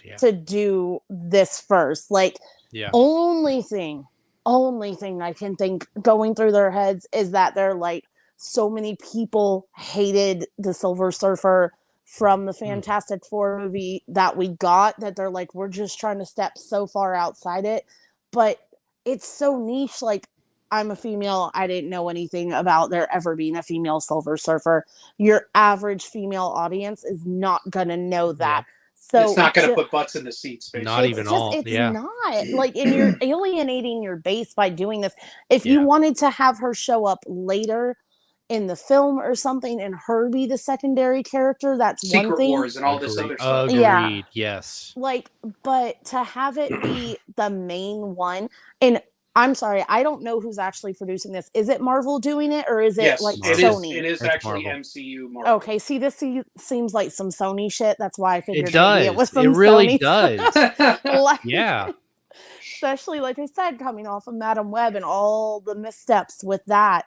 Yeah. to do this first. Like, Yeah. only thing I can think going through their heads is that they're like, so many people hated the Silver Surfer from the Fantastic Four movie that we got, that they're like, we're just trying to step so far outside it. But it's so niche. Like, I'm a female, I didn't know anything about there ever being a female Silver Surfer. Your average female audience is not gonna know that. So it's not going to put butts in the seats, basically. Not even all. It's Yeah. not. Like, and you're alienating your base by doing this. If you Yeah. wanted to have her show up later in the film or something and her be the secondary character, that's one Secret thing. Wars and all this other stuff. Agreed. Yeah. Yes. Like, but to have it be the main one, and I'm sorry, I don't know who's actually producing this. Is it Marvel doing it, or is it Yes, like it is. Sony? It is It's actually Marvel. MCU Marvel. Okay, see, this seems like some Sony shit. That's why I figured It does. maybe it was some It really Sony stuff. does. Like, Yeah. especially, like I said, coming off of Madam Web and all the missteps with that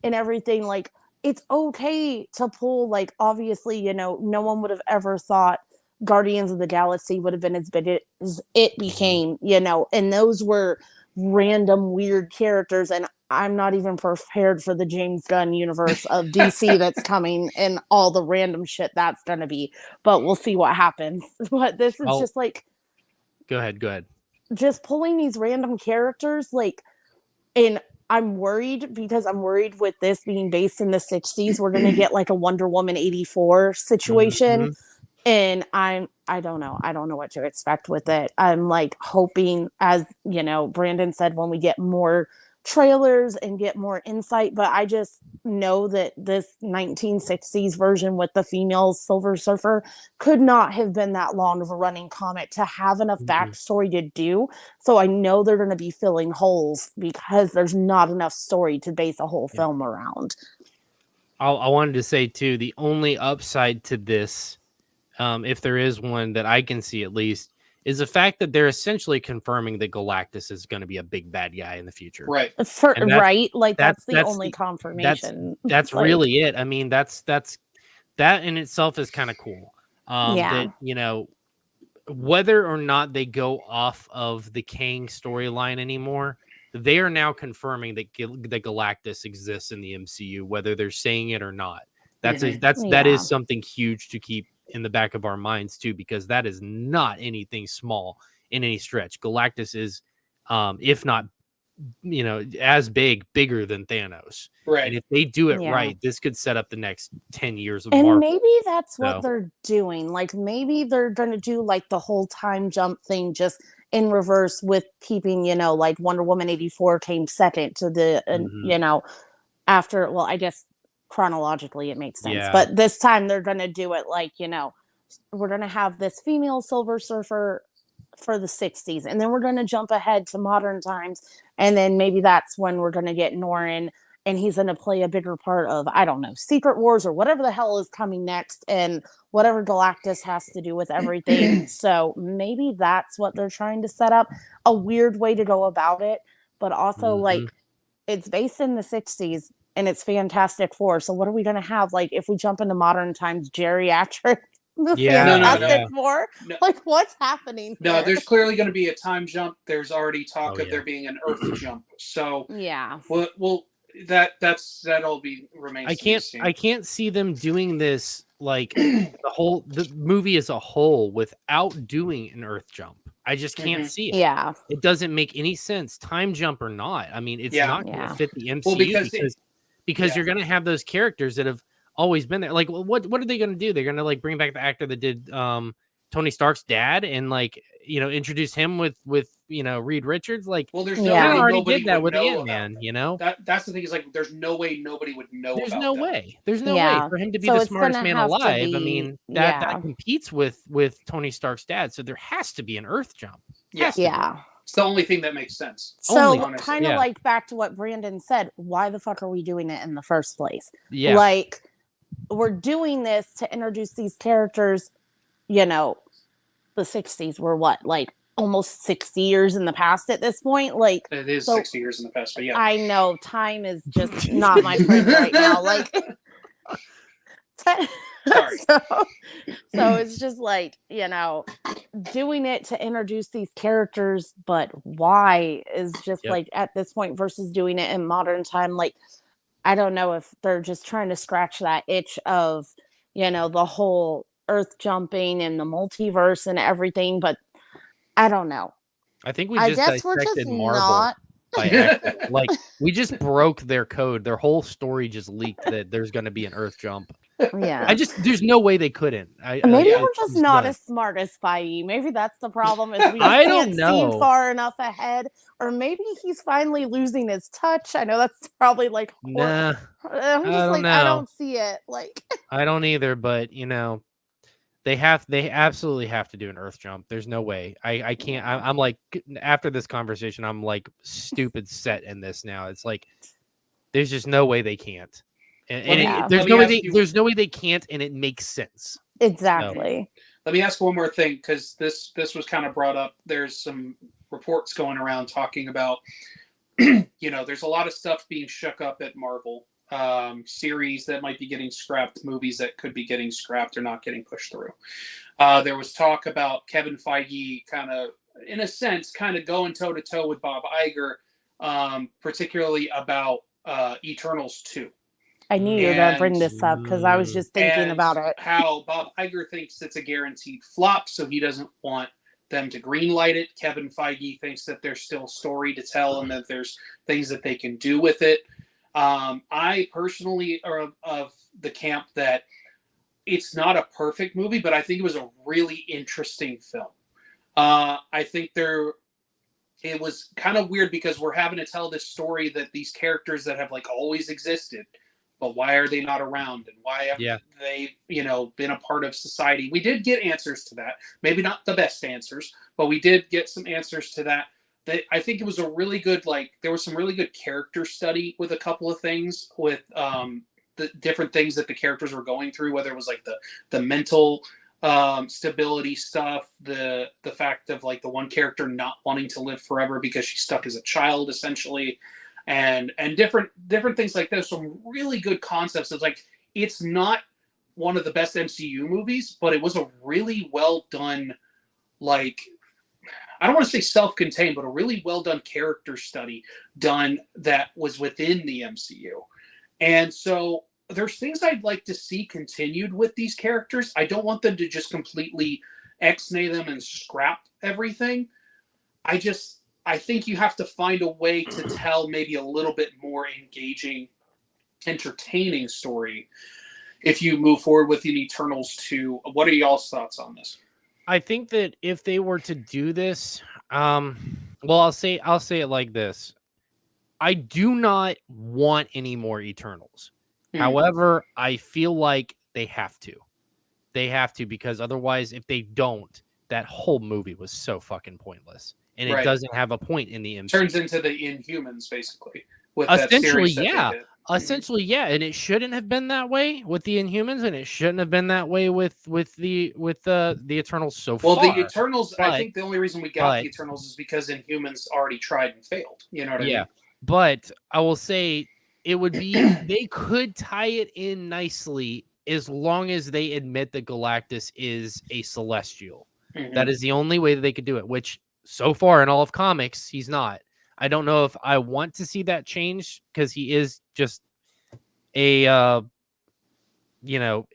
and everything. Like, it's okay to pull, like, obviously, you know, no one would have ever thought Guardians of the Galaxy would have been as big as it became, you know, and those were random weird characters. And I'm not even prepared for the James Gunn universe of DC that's coming and all the random shit that's gonna be, but we'll see what happens. But this is just like, Go ahead. just pulling these random characters, like, and I'm worried because I'm worried with this being based in the 60s, we're gonna get like a Wonder Woman 84 situation. Mhm. And I don't know. I don't know what to expect with it. I'm like hoping, as you know, Brandon said, when we get more trailers and get more insight, but I just know that this 1960s version with the female Silver Surfer could not have been that long of a running comic to have enough backstory to do. So I know they're going to be filling holes because there's not enough story to base a whole film around. I wanted to say too, the only upside to this, if there is one that I can see at least, is the fact that they're essentially confirming that Galactus is going to be a big bad guy in the future. Right. Right? Like, that's the only confirmation. That's like, really it. I mean, that in itself is kind of cool. That, you know, whether or not they go off of the Kang storyline anymore, they are now confirming that that Galactus exists in the MCU, whether they're saying it or not. That is something huge to keep in the back of our minds too, because that is not anything small in any stretch. Galactus is, if not, you know, as bigger than Thanos. Right. And if they do it right, this could set up the next 10 years of and Marvel. maybe that's what they're doing. Like, maybe they're going to do like the whole time jump thing just in reverse, with keeping, you know, like Wonder Woman 84 came second to the, you know, after, well, I guess chronologically it makes sense, but this time they're going to do it like, you know, we're going to have this female Silver Surfer for the 60s, and then we're going to jump ahead to modern times, and then maybe that's when we're going to get Norrin, and he's going to play a bigger part of, I don't know, Secret Wars or whatever the hell is coming next, and whatever Galactus has to do with everything. So maybe that's what they're trying to set up. A weird way to go about it, but also like, it's based in the 60s and it's Fantastic Four. So what are we going to have? Like, if we jump into modern times, geriatric the Yeah, Fantastic Four? No. Like, what's happening No, here? there's clearly going to be a time jump. There's already talk Oh, of there yeah. being an Earth jump. So, Yeah. well, that'll be remains. I can't see them doing this like the movie as a whole without doing an Earth jump. I just can't see it. Yeah. It doesn't make any sense, time jump or not. I mean, it's Yeah. not going to Yeah. fit the MCU Well, because because yeah. you're going to have those characters that have always been there. Like, what are they going to do? They're going to like bring back the actor that did Tony Stark's dad and like introduce him with Reed Richards. Like, well, there's Yeah. no they way already nobody did that would with know Ant-Man. about that's the thing is like there's no way nobody would know There's about no that. way. There's no Yeah. way for him to be So the it's smartest gonna man have to alive. I be- mean, yeah. that competes with Tony Stark's dad. So there has to be an Earth jump. Yeah. Has to be. Yeah. It's the only thing that makes sense. So honestly. kind of Yeah. like back to what Brandon said, why the fuck are we doing it in the first place? Yeah. Like, we're doing this to introduce these characters, the 60s were what, like almost 60 years in the past at this point? Like, It is so- 60 years in the past, but yeah. I know time is just not my friend right now. Like, Sorry. so it's just like, doing it to introduce these characters, but why is just Yep. like at this point versus doing it in modern time. Like, I don't know if they're just trying to scratch that itch of, the whole Earth jumping and the multiverse and everything, but I don't know. I think we I just guess we're dissected just Marvel not. by accident. Like, we just broke their code. Their whole story just leaked that there's going to be an Earth jump. Yeah. There's no way they couldn't. Maybe yeah, we're just it's not done. as smart as Feige. Maybe that's the problem. Is we just I don't can't know. see far enough ahead, or maybe he's finally losing his touch. I know that's probably like. Nah, I'm just don't like I know. don't see it. Like. I don't either. But they absolutely have to do an Earth jump. There's no way. I can't. I'm like, after this conversation, I'm like stupid set in this now. It's like there's just no way they can't. And there's no way they can't, and it makes sense. Exactly. Let me ask one more thing, because this was kind of brought up. There's some reports going around talking about, there's a lot of stuff being shook up at Marvel. Series that might be getting scrapped, movies that could be getting scrapped or not getting pushed through. There was talk about Kevin Feige kind of, in a sense, kind of going toe-to-toe with Bob Iger, particularly about Eternals 2. I knew you were going to bring this up because I was just thinking And about it. how Bob Iger thinks it's a guaranteed flop, so he doesn't want them to greenlight it. Kevin Feige thinks that there's still story to tell and that there's things that they can do with it. I personally are of the camp that it's not a perfect movie, but I think it was a really interesting film. I think it was kind of weird because we're having to tell this story that these characters that have like always existed, but why are they not around, and why have they, been a part of society? We did get answers to that. Maybe not the best answers, but we did get some answers to that. I think it was a really good, there was some really good character study with a couple of things, with the different things that the characters were going through, whether it was like the mental stability stuff, the fact of like the one character not wanting to live forever because she's stuck as a child, essentially, and different things like that. Some really good concepts. It's like, it's not one of the best MCU movies, but it was a really well done, I don't want to say self-contained, but a really well done character study done that was within the MCU. And so there's things I'd like to see continued with these characters. I don't want them to just completely ex-nay them and scrap everything. I think you have to find a way to tell maybe a little bit more engaging, entertaining story if you move forward with the Eternals 2. What are y'all's thoughts on this? I think that if they were to do this, I'll say it like this. I do not want any more Eternals. However, I feel like they have to. They have to, because otherwise, if they don't, that whole movie was so fucking pointless. And it doesn't have a point in the MCU. Turns into the Inhumans, basically. With Essentially, that yeah. Essentially, yeah, and it shouldn't have been that way with the Inhumans, and it shouldn't have been that way with the Eternals so far. Well, the Eternals, I think the only reason we got the Eternals is because Inhumans already tried and failed. You know what I mean? But I will say it would be they could tie it in nicely as long as they admit that Galactus is a Celestial. Mhm. That is the only way that they could do it, which so far in all of comics, he's not. I don't know if I want to see that change because he is just a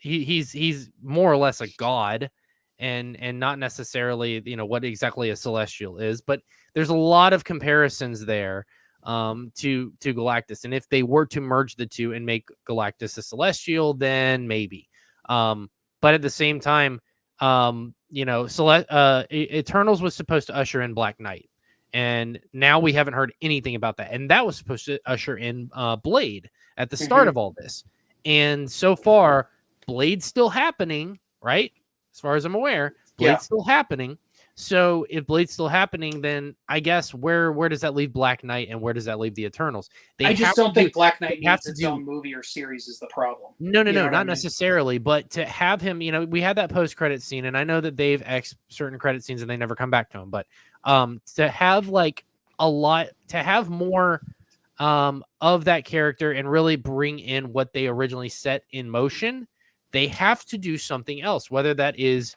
he's more or less a god and not necessarily what exactly a Celestial is, but there's a lot of comparisons there to Galactus, and if they were to merge the two and make Galactus a Celestial, then maybe but at the same time Eternals was supposed to usher in Black Knight, and now we haven't heard anything about that, and that was supposed to usher in Blade at the start of all this. And so far, Blade's still happening, right? As far as I'm aware, Blade's still happening. So if Blade's still happening, then I guess where does that leave Black Knight and where does that leave the Eternals? I just don't think Black Knight needs its own movie or series is the problem. No, not necessarily. But to have him, we had that post-credit scene, and I know that they've X certain credit scenes and they never come back to him. But to have more of that character and really bring in what they originally set in motion, they have to do something else, whether that is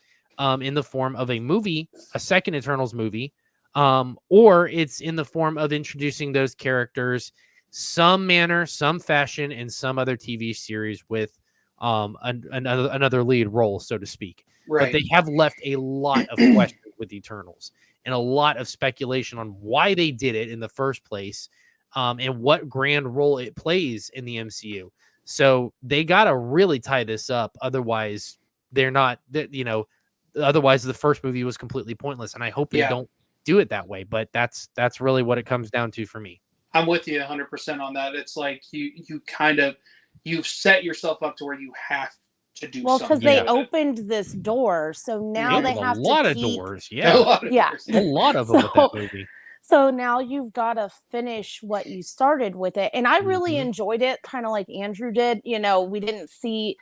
in the form of a movie, a second Eternals movie, or it's in the form of introducing those characters some manner, some fashion, in some other TV series with another lead role, so to speak. Right. But they have left a lot of questions with Eternals and a lot of speculation on why they did it in the first place. And what grand role it plays in the MCU. So they got to really tie this up. Otherwise, otherwise the first movie was completely pointless. And I hope they don't do it that way. But that's really what it comes down to for me. I'm with you 100% on that. It's like you've set yourself up to where you have to do something. Well, because they opened this door. So now they have a lot of doors. Yeah. A lot of doors. A lot of them with that movie. So now you've got to finish what you started with it. And I really enjoyed it, kind of like Andrew did. We didn't see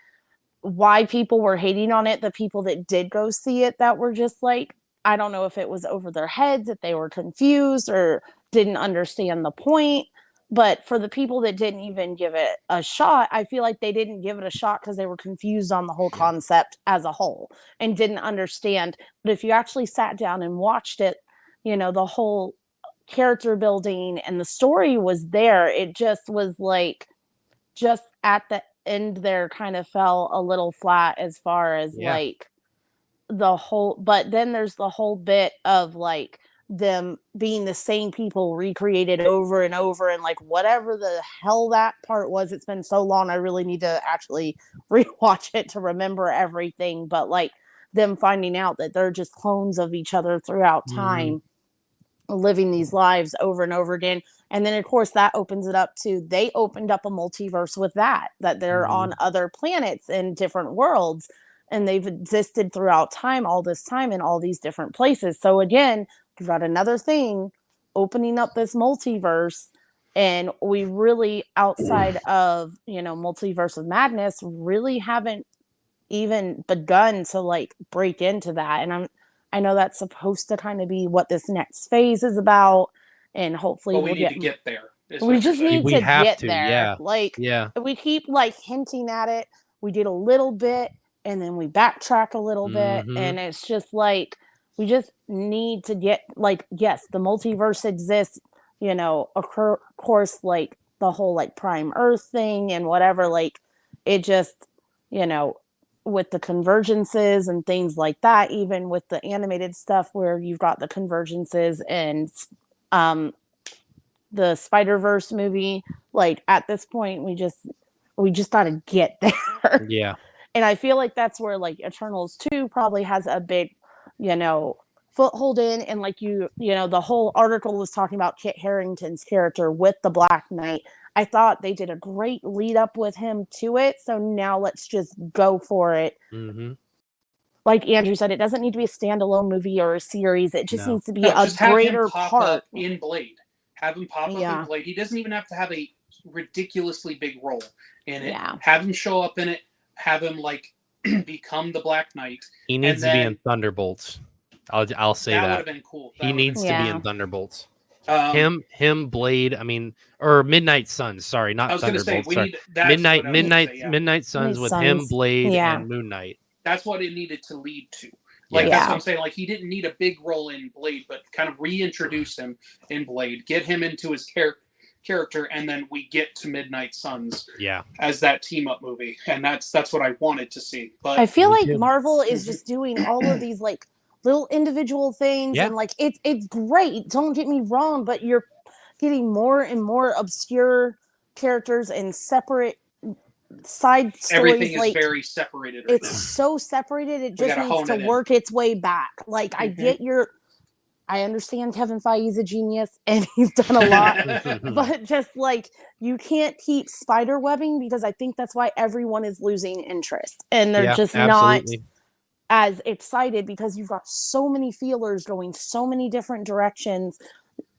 why people were hating on it. The people that did go see it that were just like, I don't know if it was over their heads, if they were confused or didn't understand the point. But for the people that didn't even give it a shot, I feel like they didn't give it a shot because they were confused on the whole concept as a whole and didn't understand. But if you actually sat down and watched it, the whole character building and the story was there. It just was like, just at the end there kind of fell a little flat as far as like the whole, but then there's the whole bit of like them being the same people recreated over and over, and like whatever the hell that part was. It's been so long, I really need to actually rewatch it to remember everything. But like them finding out that they're just clones of each other throughout time, living these lives over and over again. And then of course that opens it up to, they opened up a multiverse with that they're on other planets and different worlds, and they've existed throughout time, all this time in all these different places. So again, we've got another thing opening up this multiverse, and we really, outside of Multiverse of Madness, really haven't even begun to like break into that. And I know that's supposed to kind of be what this next phase is about, and hopefully we need to get there. We just need to get there. Yeah. Like, we keep like hinting at it. We did a little bit, and then we backtrack a little bit, and it's just like we just need to get like, yes, the multiverse exists. Of course, like the whole like Prime Earth thing and whatever. Like, it just with the convergences and things like that, even with the animated stuff where you've got the convergences and the Spider-Verse movie, like at this point we just got to get there. Yeah. And I feel like that's where like Eternals 2 probably has a big, foothold in. And like the whole article was talking about Kit Harington's character with the Black Knight. I thought they did a great lead up with him to it. So now let's just go for it. Like Andrew said, it doesn't need to be a standalone movie or a series. It just needs to be a greater part in Blade. Have him pop up in Blade. He doesn't even have to have a ridiculously big role in it. Have him show up in it. Have him like become the Black Knight. He needs to be in Thunderbolts. I'll say that. That would have been cool. He needs to be in Thunderbolts. Him, Blade. I mean, or Midnight Suns. Sorry, not I was going to say Thunderbolts. we Sorry. need that's what I was gonna say, yeah. Midnight Suns with him, Suns. Blade, Yeah. and Moon Knight. That's what it needed to lead to. Like, Yeah. that's what I'm saying. Like, he didn't need a big role in Blade, but kind of reintroduce him in Blade, get him into his character, and then we get to Midnight Suns as that team-up movie. And that's what I wanted to see. But I feel like Marvel is just doing all of these, like, little individual things. Yeah. And, like, it's great. Don't get me wrong, but you're getting more and more obscure characters and separate side stories. everything is like very separated right it's now. so separated, it just gotta needs hone to it in. work its way back. Like, I understand Kevin Feige's a genius and he's done a lot, but just like, you can't keep spider webbing, because I think that's why everyone is losing interest and they're just absolutely. not as excited, because you've got so many feelers going so many different directions,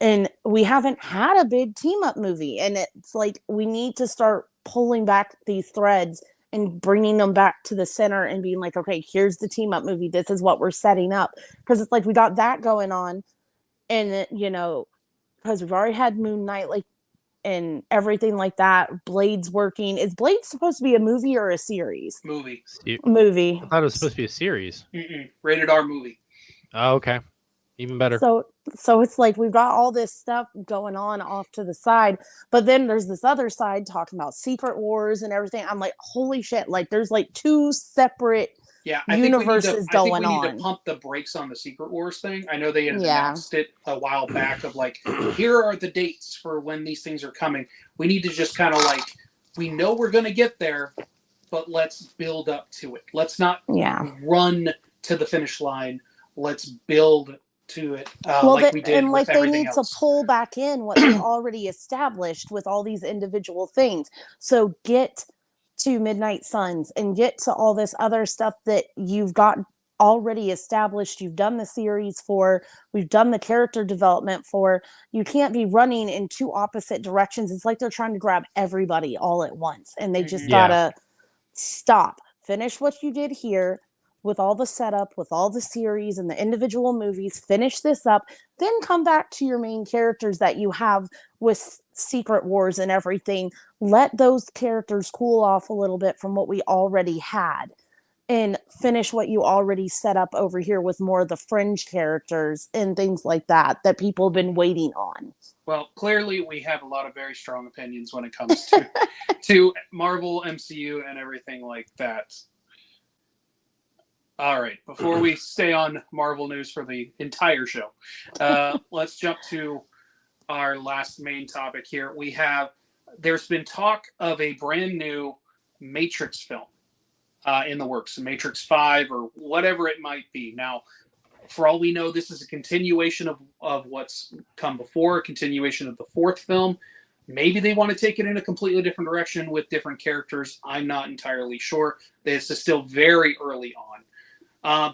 and we haven't had a big team up movie. And it's like, we need to start pulling back these threads and bringing them back to the center and being like, okay, here's the team up movie. This is what we're setting up. Because it's like, we got that going on. And, you know, because we've already had Moon Knight, like, and everything like that. Blade's working. Is Blade supposed to be a movie or a series? Movie. Movie. I thought it was supposed to be a series. Rated R movie. Oh, okay. Even better. So it's like, we've got all this stuff going on off to the side, but then there's this other side talking about Secret Wars and everything. I'm like, holy shit, like, there's like two separate universes going on. I think we need to pump the brakes on the Secret Wars thing. I know they had announced it a while back of like, here are the dates for when these things are coming. We need to just kind of like, we know we're going to get there, but let's build up to it. Let's not run to the finish line. Let's build to it like we did and like, they need else. To pull back in what they've already established with all these individual things. So get to Midnight Suns and get to all this other stuff that you've got already established. You've done the series for, we've done the character development for. You can't be running in two opposite directions. It's like they're trying to grab everybody all at once, and they just gotta stop. Finish what you did here with all the setup, with all the series and the individual movies. Finish this up, then come back to your main characters that you have with Secret Wars and everything. Let those characters cool off a little bit from what we already had, and finish what you already set up over here with more of the fringe characters and things like that people have been waiting on. Well, clearly we have a lot of very strong opinions when it comes to to Marvel, MCU, and everything like that. All right, before we stay on Marvel news for the entire show, let's jump to our last main topic here. There's been talk of a brand new Matrix film in the works, Matrix 5 or whatever it might be. Now, for all we know, this is a continuation of what's come before, a continuation of the fourth film. Maybe they want to take it in a completely different direction with different characters. I'm not entirely sure. This is still very early on.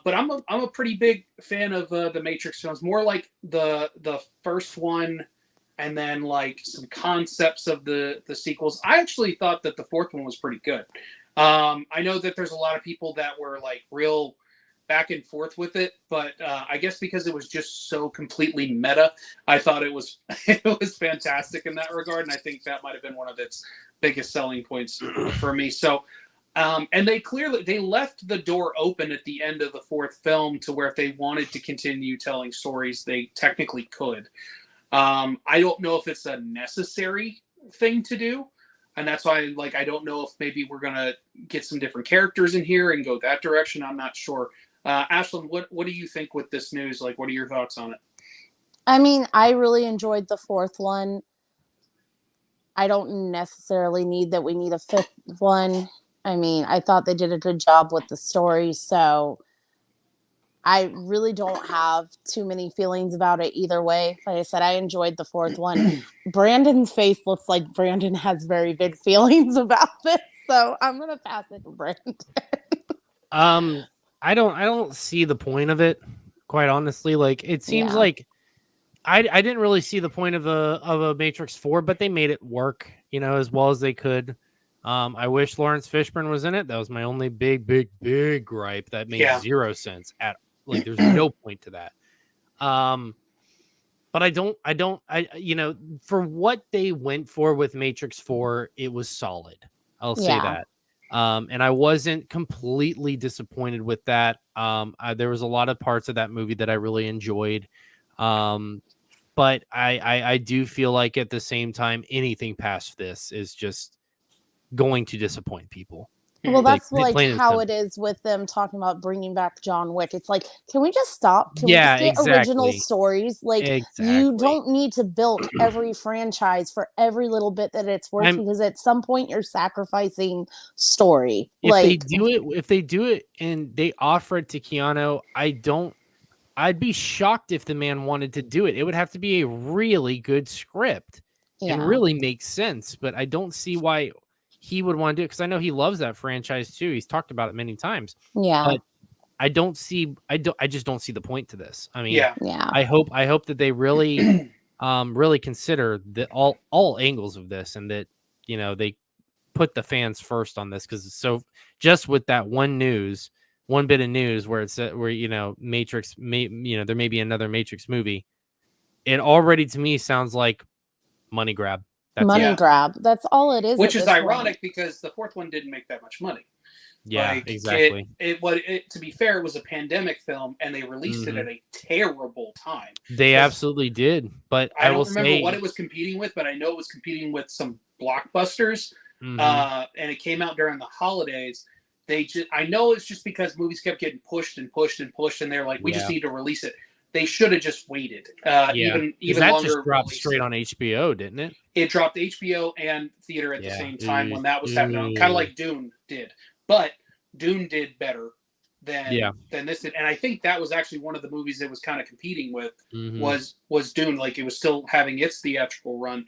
But I'm a pretty big fan of the Matrix films, more like the first one, and then like some concepts of the sequels. I actually thought that the fourth one was pretty good. I know that there's a lot of people that were like real back and forth with it, but I guess because it was just so completely meta, I thought it was fantastic in that regard, and I think that might have been one of its biggest selling points for me. So. And they left the door open at the end of the fourth film to where if they wanted to continue telling stories, they technically could. I don't know if it's a necessary thing to do, and that's why I don't know if maybe we're gonna get some different characters in here and go that direction. I'm not sure. Ashlyn, what do you think with this news? Like, what are your thoughts on it? I mean, I really enjoyed the fourth one. I don't necessarily need that we need a fifth one. I mean, I thought they did a good job with the story, so I really don't have too many feelings about it either way. Like I said, I enjoyed the fourth one. Brandon's face looks like Brandon has very big feelings about this, so I'm gonna pass it to Brandon. I don't see the point of it, quite honestly. Like, it seems like I didn't really see the point of a Matrix 4, but they made it work, as well as they could. I wish Lawrence Fishburne was in it. That was my only big gripe. That made zero sense there's no point to that. but for what they went for with Matrix 4, it was solid. I'll say that. And I wasn't completely disappointed with that. There was a lot of parts of that movie that I really enjoyed. But I do feel like at the same time, anything past this is just going to disappoint people. Well, that's Like, like how it is with them talking about bringing back John Wick. It's like, can we just stop? Can we just get original stories? Like, you don't need to build every franchise for every little bit that it's worth, because at some point you're sacrificing story. If they do it and they offer it to Keanu, I'd be shocked if the man wanted to do it. It would have to be a really good script and really make sense. But I don't see why he would want to do it, because I know he loves that franchise too. He's talked about it many times. Yeah. But I just don't see the point to this. I mean, I hope that they really really consider all angles of this, and that they put the fans first on this, because so just with that one bit of news where it's where Matrix there may be another Matrix movie, it already to me sounds like money grab. Money grab. That's all it is. Which is ironic because the fourth one didn't make that much money. Yeah, exactly. To be fair, it was a pandemic film, and they released it at a terrible time. They absolutely did. But I don't remember what it was competing with, but I know it was competing with some blockbusters. And it came out during the holidays. I know it's just because movies kept getting pushed and pushed and pushed, and they're like, we just need to release it. They should have just waited. Even that longer. Just dropped straight on HBO, didn't it? It dropped HBO and theater at the same time when that was happening, kind of like Dune did. But Dune did better than this did, and I think that was actually one of the movies it was kind of competing with was Dune. Like, it was still having its theatrical run.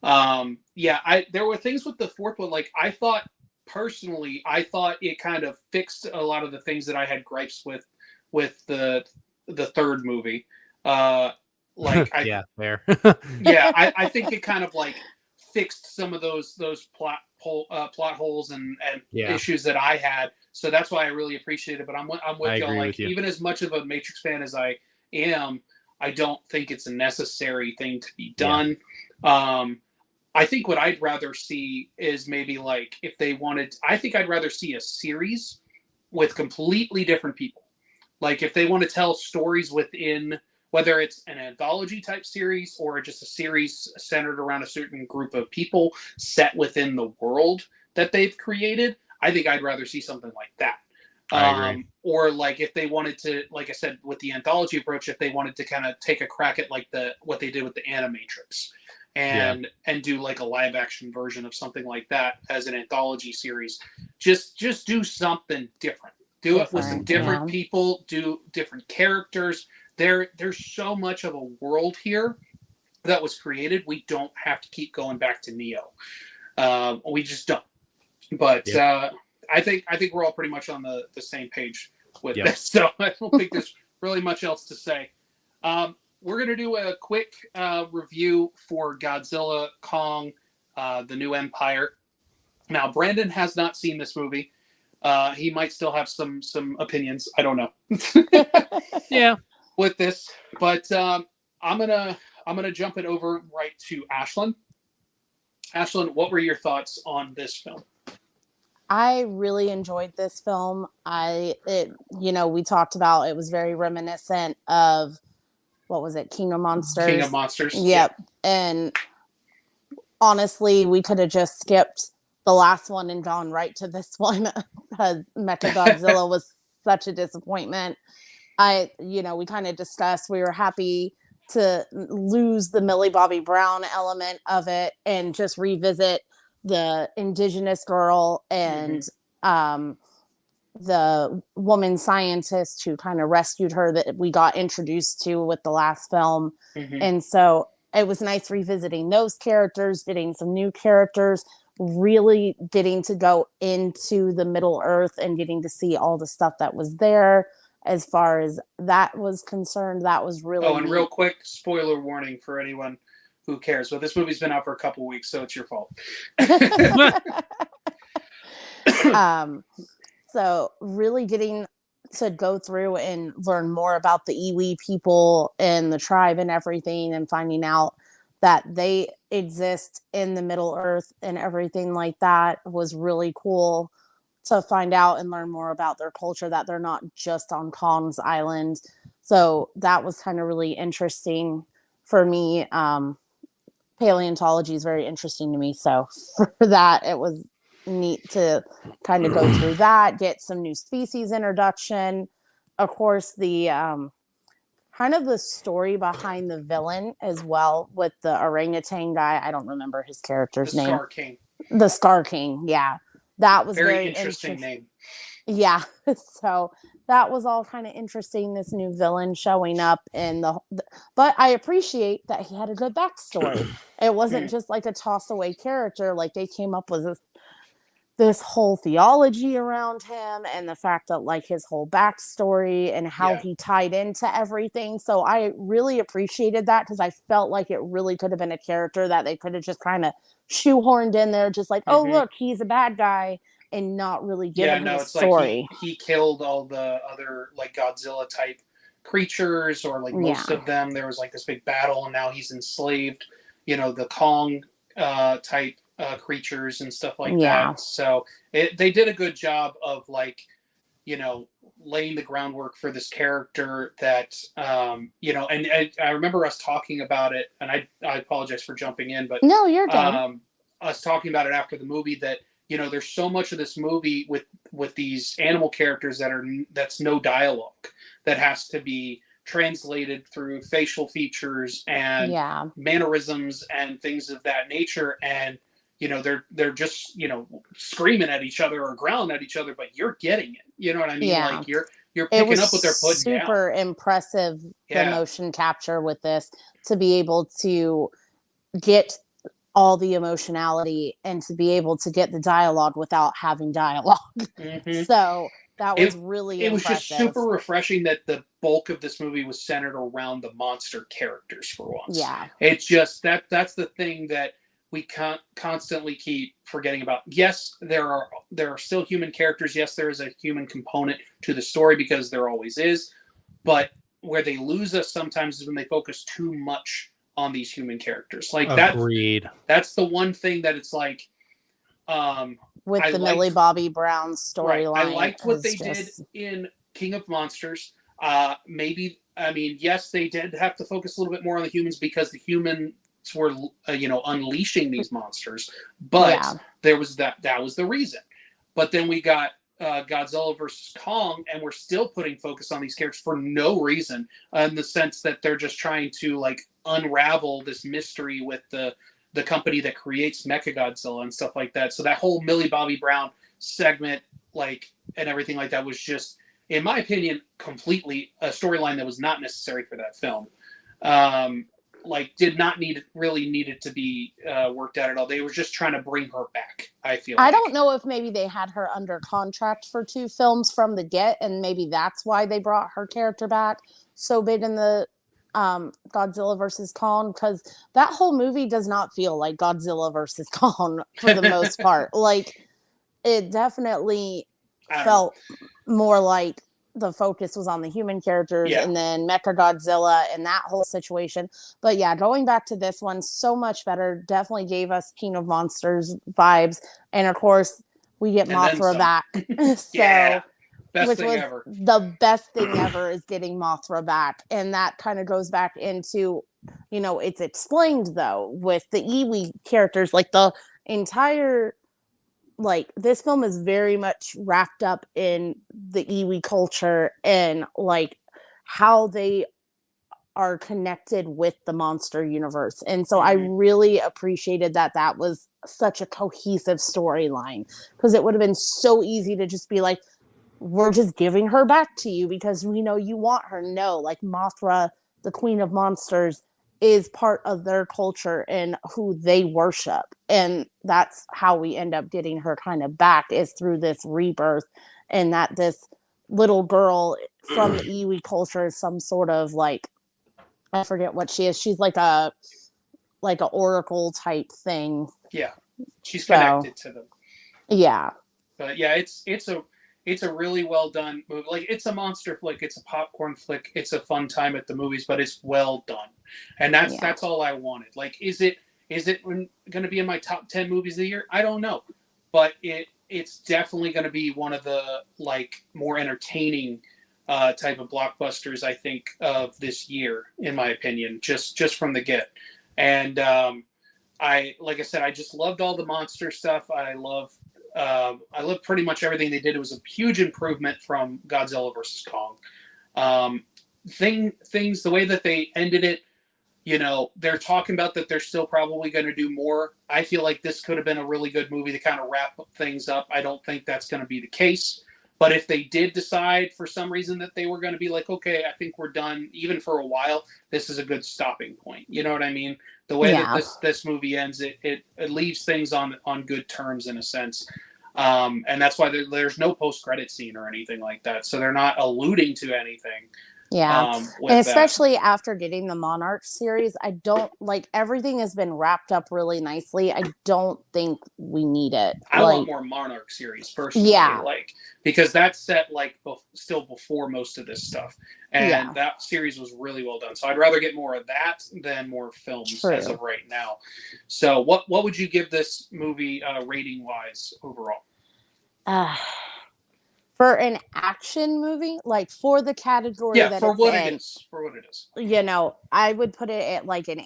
There were things with the fourth one. Like, I thought it kind of fixed a lot of the things that I had gripes with the third movie. Fair. I think it kind of like fixed some of those plot holes and issues that I had. So that's why I really appreciate it. But I'm with y'all. Like, even as much of a Matrix fan as I am, I don't think it's a necessary thing to be done. I think what I'd rather see is maybe like if they wanted. I think I'd rather see a series with completely different people. Like, if they want to tell stories within, whether it's an anthology type series or just a series centered around a certain group of people set within the world that they've created, I think I'd rather see something like that. I agree. Or like if they wanted to, like I said, with the anthology approach, if they wanted to kind of take a crack at like what they did with the Animatrix and do like a live action version of something like that as an anthology series, just do something different. Do it with some different people, do different characters. There's so much of a world here that was created. We don't have to keep going back to Neo. We just don't. But I think we're all pretty much on the same page with this. So I don't think there's really much else to say. We're going to do a quick review for Godzilla Kong, The New Empire. Now, Brandon has not seen this movie. He might still have some opinions. I don't know. With this, but I'm gonna jump it over right to Ashlyn. Ashlyn, what were your thoughts on this film? I really enjoyed this film. We talked about it was very reminiscent of, what was it, King of Monsters? King of Monsters. Yep. And honestly, we could have just skipped the last one and gone right to this one because Mechagodzilla was such a disappointment. We kind of discussed, we were happy to lose the Millie Bobby Brown element of it and just revisit the indigenous girl and the woman scientist who kind of rescued her that we got introduced to with the last film. And so it was nice revisiting those characters, getting some new characters, really getting to go into the Middle Earth and getting to see all the stuff that was there. As far as that was concerned, that was really and real quick, spoiler warning for anyone who cares. Well, this movie's been out for a couple weeks, so it's your fault. So really getting to go through and learn more about the Iwi people and the tribe and everything, and finding out that they exist in the Middle Earth and everything like that was really cool to find out and learn more about their culture, that they're not just on Kong's island. So that was kind of really interesting for me. Paleontology is very interesting to me. So for that, it was neat to kind of go through that, get some new species introduction. Of course, the kind of the story behind the villain as well, with the orangutan guy. I don't remember his character's name. Scar King. The Scar King. Yeah. That was Very interesting name. Yeah. So that was all kind of interesting, this new villain showing up, and but I appreciate that he had a good backstory. It wasn't just like a toss away character. Like, they came up with this whole theology around him, and the fact that like his whole backstory and how he tied into everything. So I really appreciated that, because I felt like it really could have been a character that they could have just kind of shoehorned in there, just like, oh look, he's a bad guy, and not really given him a story. Like he killed all the other like Godzilla type creatures, or like most of them. There was like this big battle, and now he's enslaved, the Kong type creatures and stuff like that. So they did a good job of like, laying the groundwork for this character that, and I remember us talking about it, and I apologize for jumping in, but no, you're done. Us talking about it after the movie, that there's so much of this movie with these animal characters that's no dialogue, that has to be translated through facial features and mannerisms and things of that nature. And they're just screaming at each other or growling at each other, but you're getting it. You know what I mean? Like you're picking up what they're putting down. Super impressive, the motion capture with this, to be able to get all the emotionality and to be able to get the dialogue without having dialogue. So that was really impressive. It was just super refreshing that the bulk of this movie was centered around the monster characters for once. Yeah. It's just that's the thing that we constantly keep forgetting about. Yes, there are still human characters. Yes, there is a human component to the story, because there always is. But where they lose us sometimes is when they focus too much on these human characters. Like Agreed. That's the one thing that it's like, with the Millie Bobby Brown storyline. I liked what they did in King of Monsters. Yes, they did have to focus a little bit more on the humans, because the humans were unleashing these monsters, but there was that was the reason. But then we got Godzilla versus Kong, and we're still putting focus on these characters for no reason, in the sense that they're just trying to like unravel this mystery with the company that creates Mechagodzilla and stuff like that. So that whole Millie Bobby Brown segment, like, and everything like that, was just, in my opinion, completely a storyline that was not necessary for that film. Did not needed to be worked out at all. They were just trying to bring her back, I feel like. I don't know if maybe they had her under contract for 2 films from the get, and maybe that's why they brought her character back so big in the Godzilla versus Kong, because that whole movie does not feel like Godzilla versus Kong for the most part. Like, it definitely felt more like the focus was on the human characters and then Mechagodzilla and that whole situation. But yeah, going back to this one, so much better. Definitely gave us King of Monsters vibes. And of course, we get Mothra back. Best thing ever. The best thing ever is getting Mothra back. And that kind of goes back into, it's explained though with the Iwi characters, like the entire, like, this film is very much wrapped up in the Iwi culture and like how they are connected with the monster universe. And so I really appreciated that was such a cohesive storyline, because it would have been so easy to just be like, we're just giving her back to you because we know you want her. No, like, Mothra, the Queen of Monsters, is part of their culture and who they worship. And that's how we end up getting her kind of back, is through this rebirth, and that this little girl from the Iwi culture is some sort of, like, I forget what she is. She's like a oracle type thing. Yeah. She's connected to them. Yeah. But yeah, it's it's a really well done movie. Like, it's a monster flick, it's a popcorn flick, it's a fun time at the movies, but it's well done, and that's all I wanted. Like, is it going to be in my top 10 movies of the year? I don't know, but it's definitely going to be one of the like more entertaining type of blockbusters, I think, of this year, in my opinion, just from the get. And like I said, I just loved all the monster stuff. I love pretty much everything they did. It was a huge improvement from Godzilla versus Kong. Things the way that they ended it, you know, they're talking about that they're still probably going to do more. I feel like this could have been a really good movie to kind of wrap things up. I don't think that's going to be the case. But if they did decide for some reason that they were going to be like, okay, I think we're done, even for a while, this is a good stopping point. You know what I mean? The way that this movie ends, it leaves things on good terms, in a sense. And that's why there's no post-credit scene or anything like that. So they're not alluding to anything. Yeah. And especially after getting the Monarch series, I don't like, everything has been wrapped up really nicely. I don't think we need it. I want more Monarch series personally. Yeah. Like, because that's set like still before most of this stuff. And that series was really well done. So I'd rather get more of that than more films as of right now. So what would you give this movie rating wise overall? For an action movie, like for the category that for it's what in, it is, for what it is, you know, I would put it at like an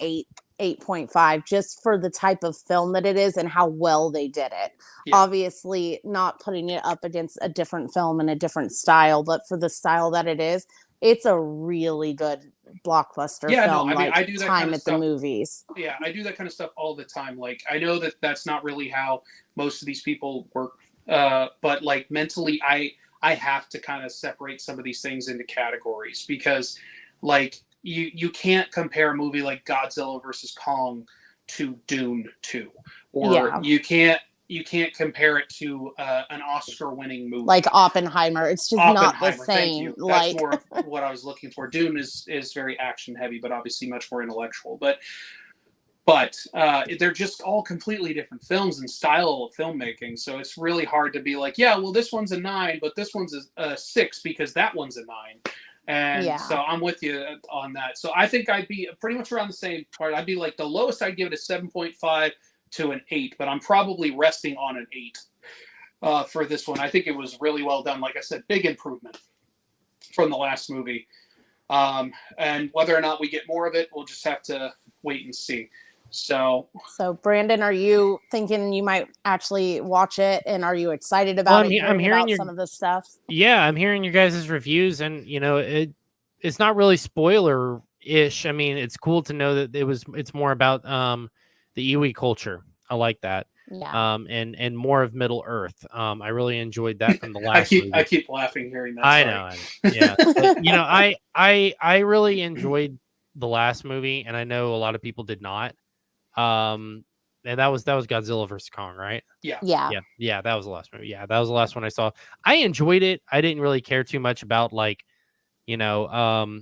8.5, just for the type of film that it is and how well they did it. Obviously, not putting it up against a different film and a different style, but for the style that it is, it's a really good blockbuster film. No, I do that time kind of at stuff. The movies. Yeah, I do that kind of stuff all the time. Like, I know that that's not really how most of these people work, but like mentally, I have to kind of separate some of these things into categories, because like you can't compare a movie like Godzilla versus Kong to Dune 2, or you can't compare it to an Oscar-winning movie like Oppenheimer. It's just not the same. Thank you. That's more of what I was looking for. Dune is very action heavy, but obviously much more intellectual. But they're just all completely different films and style of filmmaking. So it's really hard to be like, yeah, well, this one's a 9, but this one's a 6 because that one's a 9. And so I'm with you on that. So I think I'd be pretty much around the same part. I'd be like, the lowest I'd give it a 7.5 to an 8, but I'm probably resting on an 8 for this one. I think it was really well done. Like I said, big improvement from the last movie. And whether or not we get more of it, we'll just have to wait and see. So Brandon, are you thinking you might actually watch it, and are you excited about it? I'm hearing some of this stuff. Yeah, I'm hearing your guys' reviews, and you know, it's not really spoiler-ish. I mean, it's cool to know that it's more about the Iwi culture. I like that. Yeah. And more of Middle Earth. I really enjoyed that from the last movie. I keep laughing hearing that. I know. Yeah. But, you know, I really enjoyed the last movie, and I know a lot of people did not. And that was Godzilla versus Kong, right? Yeah. That was the last movie. Yeah, that was the last one I saw. I enjoyed it. I didn't really care too much about, like, you know,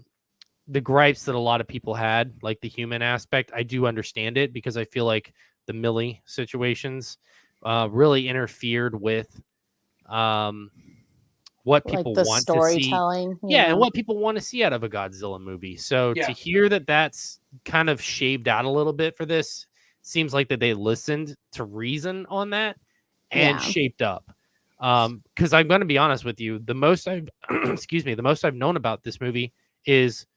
the gripes that a lot of people had, like the human aspect. I do understand it, because I feel like the Millie situations really interfered with what people like the want storytelling, to see. And what people want to see out of a Godzilla movie. So to hear that that's kind of shaved out a little bit for this, seems like that they listened to reason on that and shaped up. Because I'm going to be honest with you, the most I've the most I've known about this movie is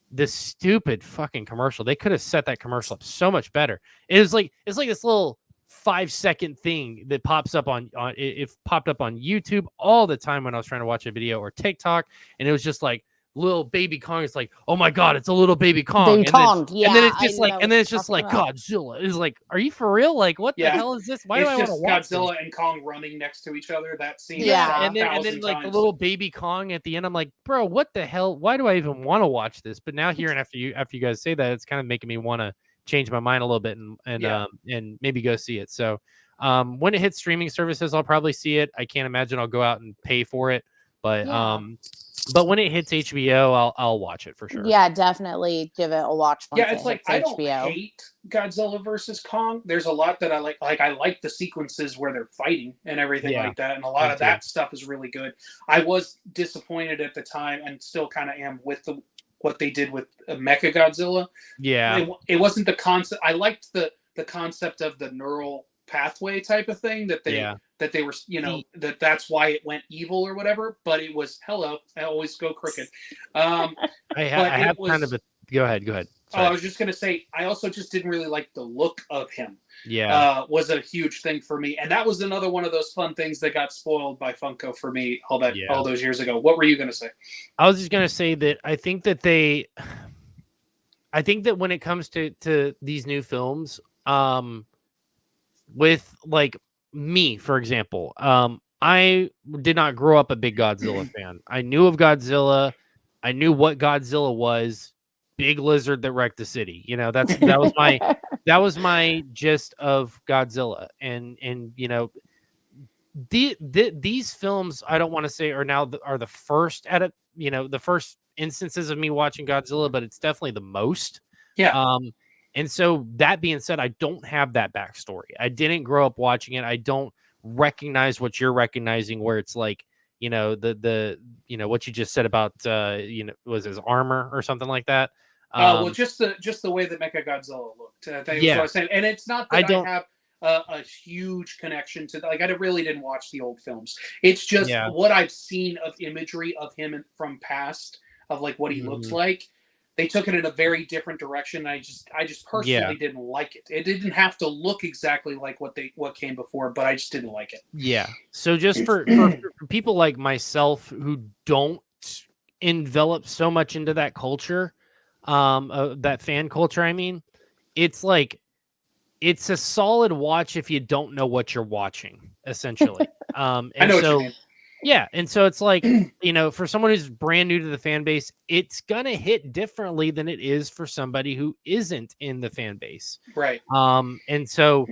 this stupid fucking commercial. They could have set that commercial up so much better. It's like this little 5-second thing that pops up on it popped up on YouTube all the time when I was trying to watch a video, or TikTok, and it was just like little baby Kong. It's like, oh my god, it's a little baby Kong. And then it's just like Godzilla. It's like, are you for real? Like, what the hell is this? Why do I want to watch Godzilla this? And Kong running next to each other? That scene. And then like the little baby Kong at the end. I'm like, bro, what the hell? Why do I even want to watch this? But now hearing after you guys say that, it's kind of making me want to change my mind a little bit and maybe go see it. So when it hits streaming services, I'll probably see it. I can't imagine I'll go out and pay for it, but But when it hits HBO, I'll watch it for sure. Yeah, definitely give it a watch once Yeah, it's like I don't HBO. hate Godzilla versus Kong. There's a lot that I like. Like I like the sequences where they're fighting and everything Yeah, like that, and a lot me of too. that stuff is really good. I was disappointed at the time, and still kind of am with what they did with Mecha Godzilla. Yeah, It wasn't the concept. I liked the concept of the neural pathway type of thing that they yeah. were, that's why it went evil or whatever. But it was hello. I always go crooked. I But have it was, kind of a. Go ahead. Oh, Sorry. I was just gonna say, I also just didn't really like the look of him. Yeah. Was a huge thing for me, and that was another one of those fun things that got spoiled by Funko for me all those years ago. What were you gonna say? I was just gonna say that I think that when it comes to these new films, with like me, for example, I did not grow up a big Godzilla fan. I knew of Godzilla. I knew what Godzilla was. Big lizard that wrecked the city. That was my gist of Godzilla. And these films, I don't want to say are the first the first instances of me watching Godzilla, but it's definitely the most. Yeah. And so that being said, I don't have that backstory. I didn't grow up watching it. I don't recognize what you're recognizing, where it's like, the what you just said about was his armor or something like that. Well, just the way that Mecha Godzilla looked. I think that's what I was saying. And it's not that I have a huge connection to that. Like, I really didn't watch the old films. It's just what I've seen of imagery of him from past, of like what he looks like. They took it in a very different direction. I just personally didn't like it. It didn't have to look exactly like what came before, but I just didn't like it. Yeah. So just for people like myself who don't envelop so much into that culture, that fan culture, I mean, it's like, it's a solid watch if you don't know what you're watching, essentially. And I know what you mean. Yeah, and so it's like, for someone who's brand new to the fan base, it's gonna hit differently than it is for somebody who isn't in the fan base. Right. And so,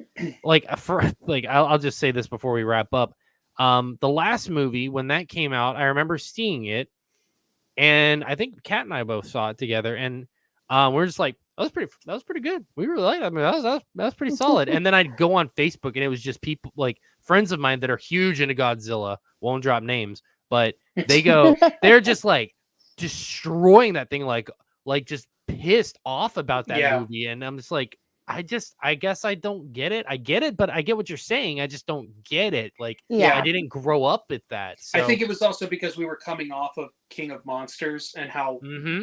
I'll just say this before we wrap up. The last movie, when that came out, I remember seeing it, and I think Kat and I both saw it together, and we're just like, that was pretty good. We really liked it. I mean, that was pretty solid. And then I'd go on Facebook, and it was just people, like friends of mine that are huge into Godzilla, won't drop names, but they're just like destroying that thing, like just pissed off about that movie. And I'm just like, I guess I don't get it. I get it, but I get what you're saying. I just don't get it. Like, I didn't grow up with that. So. I think it was also because we were coming off of King of Monsters and how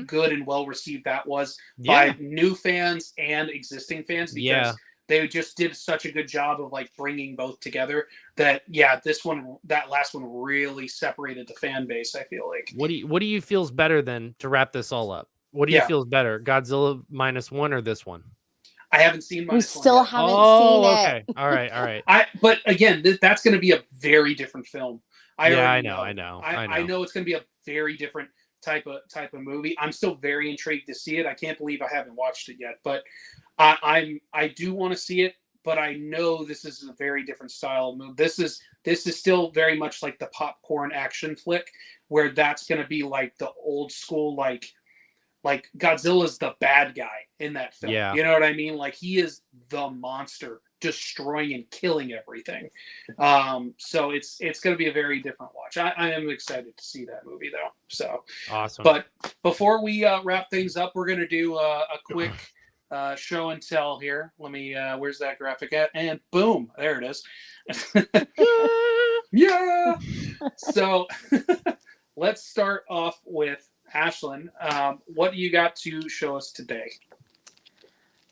good and well received that was by new fans and existing fans, because they just did such a good job of like bringing both together that that last one really separated the fan base. I feel like. What do you feels better then, to wrap this all up? What do you feels better, Godzilla -1 or this one? I haven't seen We still haven't seen it. Okay. All right. But again, that's going to be a very different film. I know it's going to be a very different type of movie. I'm still very intrigued to see it. I can't believe I haven't watched it yet, but I do want to see it. But I know this is a very different style of movie. This is still very much like the popcorn action flick, where that's going to be like the old school, like Godzilla's the bad guy in that film. Yeah. You know what I mean? Like, he is the monster, destroying and killing everything. So it's going to be a very different watch. I am excited to see that movie, though. So awesome. But before we wrap things up, we're going to do a quick show and tell here. Let me, where's that graphic at? And boom, there it is. Yeah. So let's start off with Ashlyn. What do you got to show us today?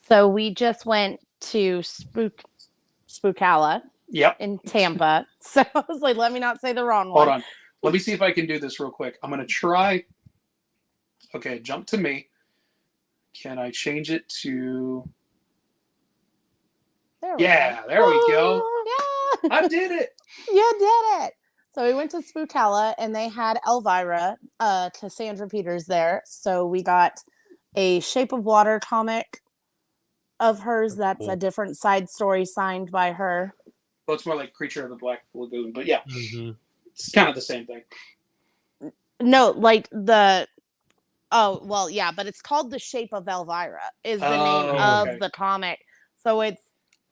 So we just went to Spookala. Yep. In Tampa. So I was like, let me not say the wrong one. Hold on. Let me see if I can do this real quick. I'm going to try. Okay, jump to me. Can I change it to... There we go. Yeah. I did it. You did it. So we went to Spookala, and they had Elvira, Cassandra Peters there. So we got a Shape of Water comic of hers. That's a different side story signed by her. Well, it's more like Creature of the Black Lagoon, but yeah, it's kind of the same thing. No, like the oh well, yeah, but it's called The Shape of Elvira is the name Oh, of okay. the comic. So it's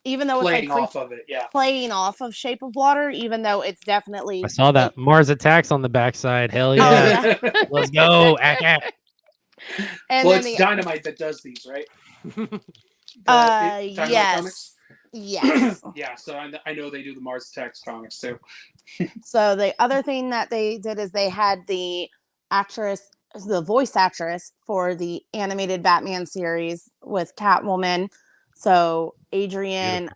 even though Playing it's like off of it, yeah. playing off of Shape of Water, even though it's definitely I saw that Mars Attacks on the backside. Hell yeah. Oh yeah. Let's go. Ack, ack. And Well, then it's the Dynamite that does these, right? Dynamite Comics? yes. Yeah, so I know they do the Mars Attacks comics too. So the other thing that they did is they had the voice actress for the animated Batman series with Catwoman. So Adrian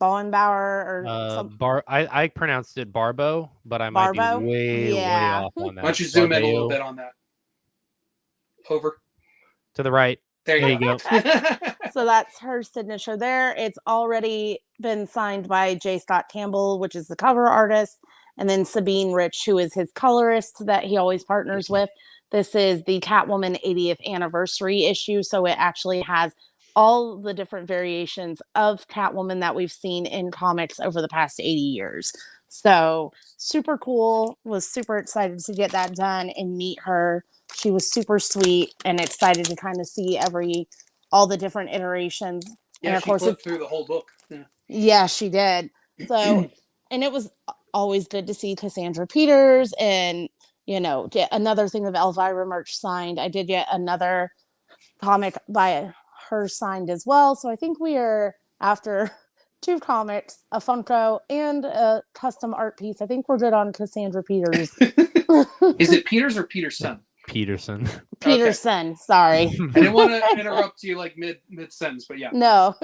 Bowenbauer or some I pronounced it Barbo, but I might be Barbo. way Yeah. off on Why that. don't you zoom in a little Barbeo. bit on that? Over. To the right. There you go. So that's her signature there. It's already been signed by J. Scott Campbell, which is the cover artist, and then Sabine Rich, who is his colorist that he always partners with. This is the Catwoman 80th anniversary issue, so it actually has all the different variations of Catwoman that we've seen in comics over the past 80 years. So super cool. Was super excited to get that done and meet her. She was super sweet and excited to kind of see all the different iterations. Yeah, and of she course flipped through the whole book. yeah, she did. So and it was always good to see Cassandra Peters and get another thing of Elvira merch signed. I did get another comic by her signed as well. So I think we are after 2 comics, a Funko, and a custom art piece. I think we're good on Cassandra Peters. Is it Peters or Peterson? Peterson. Peterson, okay. Sorry. I didn't want to interrupt you like mid sentence, but yeah. No.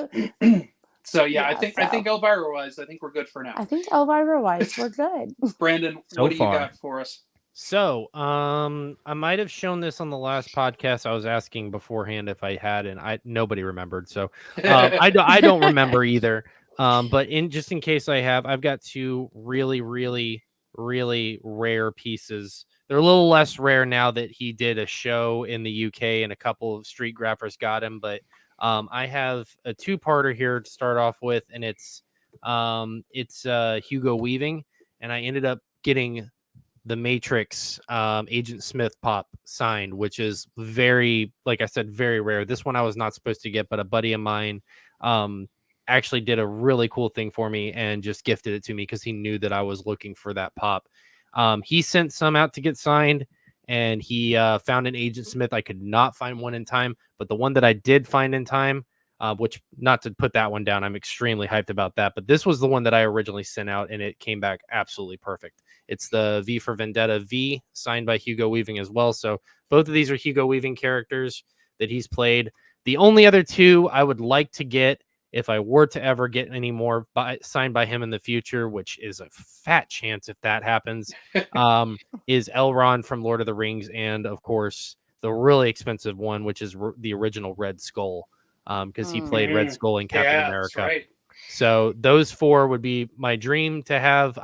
So yeah, I think Elvira wise, I think we're good for now. I think Elvira wise, we're good. Brandon, what do you got for us? So, I might have shown this on the last podcast. I was asking beforehand if I had, and nobody remembered. So, I don't remember either. But in case I have, I've got 2 really, really, really rare pieces. They're a little less rare now that he did a show in the UK and a couple of street graphers got him. But I have a 2-parter here to start off with, and it's Hugo Weaving, and I ended up getting the Matrix Agent Smith pop signed, which is very, like I said, very rare. This one I was not supposed to get, but a buddy of mine actually did a really cool thing for me and just gifted it to me because he knew that I was looking for that pop. He sent some out to get signed, and he found an Agent Smith. I could not find one in time, but the one that I did find in time, which, not to put that one down, I'm extremely hyped about that, but this was the one that I originally sent out, and it came back absolutely perfect. It's the V for Vendetta V, signed by Hugo Weaving as well. So both of these are Hugo Weaving characters that he's played. The only other 2 I would like to get, if I were to ever get any more signed by him in the future, which is a fat chance if that happens, is Elrond from Lord of the Rings, and of course the really expensive one, which is the original Red Skull, because he played Red Skull in Captain America. That's right. So those 4 would be my dream to have.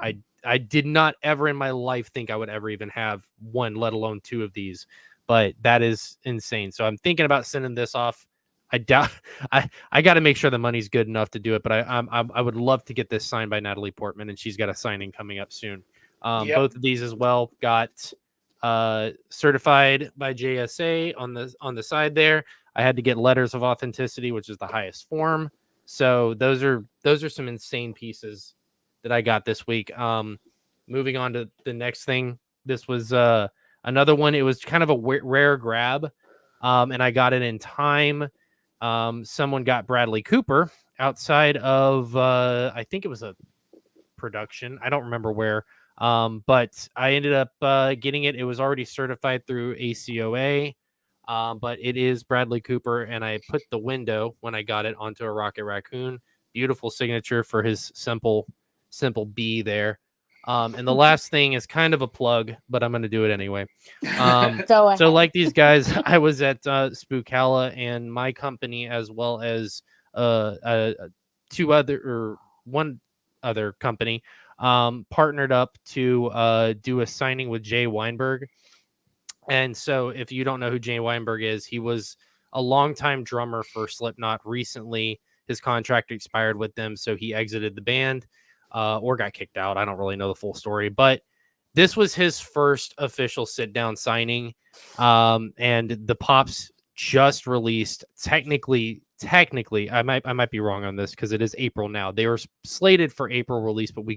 I did not ever in my life think I would ever even have one, let alone 2 of these, but that is insane. So I'm thinking about sending this off. I doubt I got to make sure the money's good enough to do it, but I would love to get this signed by Natalie Portman, and she's got a signing coming up soon. Both of these as well got certified by JSA on the side there. I had to get letters of authenticity, which is the highest form. So those are some insane pieces that I got this week. Moving on to the next thing. This was another one. It was kind of a rare grab, and I got it in time. Someone got Bradley Cooper outside of I think it was a production. I don't remember where. But I ended up getting it. It was already certified through ACOA. But it is Bradley Cooper, and I put the window when I got it onto a Rocket Raccoon. Beautiful signature for his simple B there. And the last thing is kind of a plug, but I'm going to do it anyway. Go ahead. So like these guys, I was at Spookalla, and my company, as well as one other company, partnered up to do a signing with Jay Weinberg. And so if you don't know who Jay Weinberg is, he was a longtime drummer for Slipknot. Recently, his contract expired with them, so he exited the band or got kicked out. I don't really know the full story, but this was his first official sit down signing. And the Pops just released technically, I might be wrong on this because it is April now. They were slated for April release, but we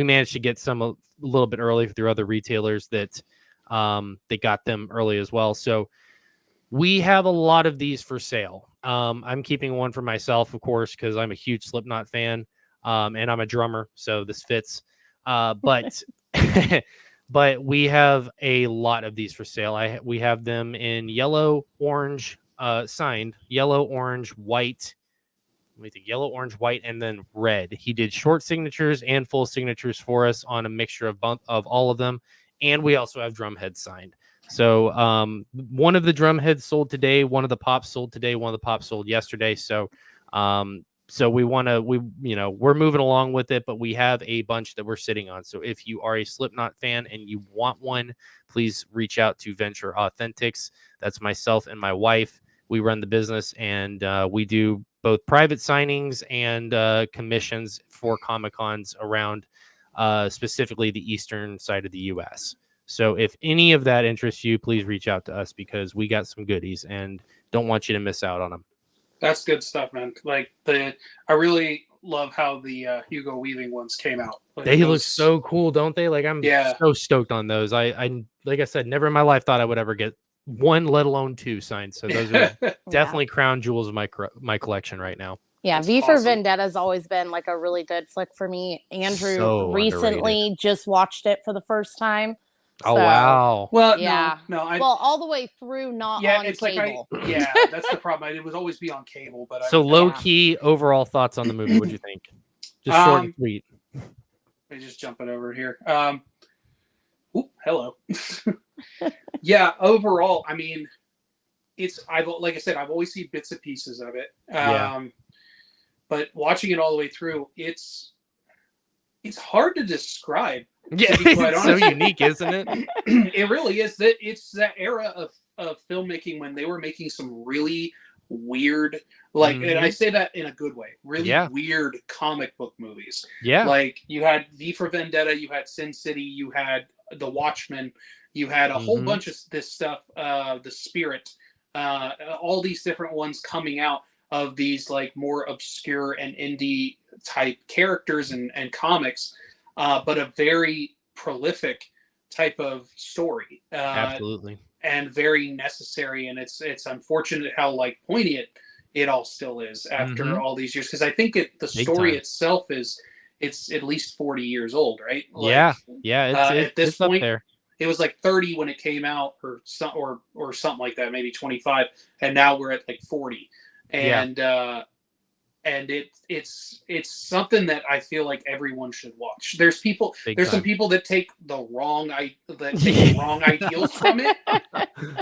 managed to get some a little bit early through other retailers that they got them early as well. So we have a lot of these for sale. I'm keeping one for myself, of course, because I'm a huge Slipknot fan, and I'm a drummer, so this fits. But but we have a lot of these for sale. We have them in yellow, orange, signed yellow, orange, white. Let me think, yellow, orange, white, and then red. He did short signatures and full signatures for us on a mixture of all of them, and we also have drum heads signed. So one of the drum heads sold today, one of the Pops sold today, one of the Pops sold yesterday. So we're moving along with it, but we have a bunch that we're sitting on. So if you are a Slipknot fan and you want one, please reach out to Venture Authentics. That's myself and my wife. We run the business, and we do both private signings and commissions for Comic-Cons around specifically the eastern side of the U.S. So if any of that interests you, please reach out to us because we got some goodies and don't want you to miss out on them. That's good stuff, man. Like I really love how the Hugo Weaving ones came out. Like, they look so cool, don't they? Like I'm so stoked on those. I like I said, never in my life thought I would ever get one, let alone two signed. So those are definitely crown jewels of my collection right now. Yeah, V for Vendetta has always been like a really good flick for me. Andrew recently just watched it for the first time. Oh, wow. Well, yeah. No. Well, all the way through, not on it's cable. Like that's the problem. It would always be on cable. But so low key overall thoughts on the movie. What'd you think? Just short and sweet. Let me just jump it over here. Hello. Yeah, overall, I mean, like I said, I've always seen bits and pieces of it. But watching it all the way through, it's hard to describe. Yeah, it's so unique, isn't it? It really is. It's that era of filmmaking when they were making some really weird, and I say that in a good way, really weird comic book movies. Yeah. Like you had V for Vendetta, you had Sin City, you had The Watchmen, you had a whole bunch of this stuff, The Spirit, all these different ones coming out of these like more obscure and indie type characters and comics. But a very prolific type of story. Absolutely. And very necessary. And it's unfortunate how like poignant it all still is after all these years. Because I think the story itself it's at least 40 years old, right? Like, It's at this point, up there. It was like 30 when it came out, or something like that, maybe 25, and now we're at like 40. And and it's something that I feel like everyone should watch. There's some people that take the wrong ideals from it,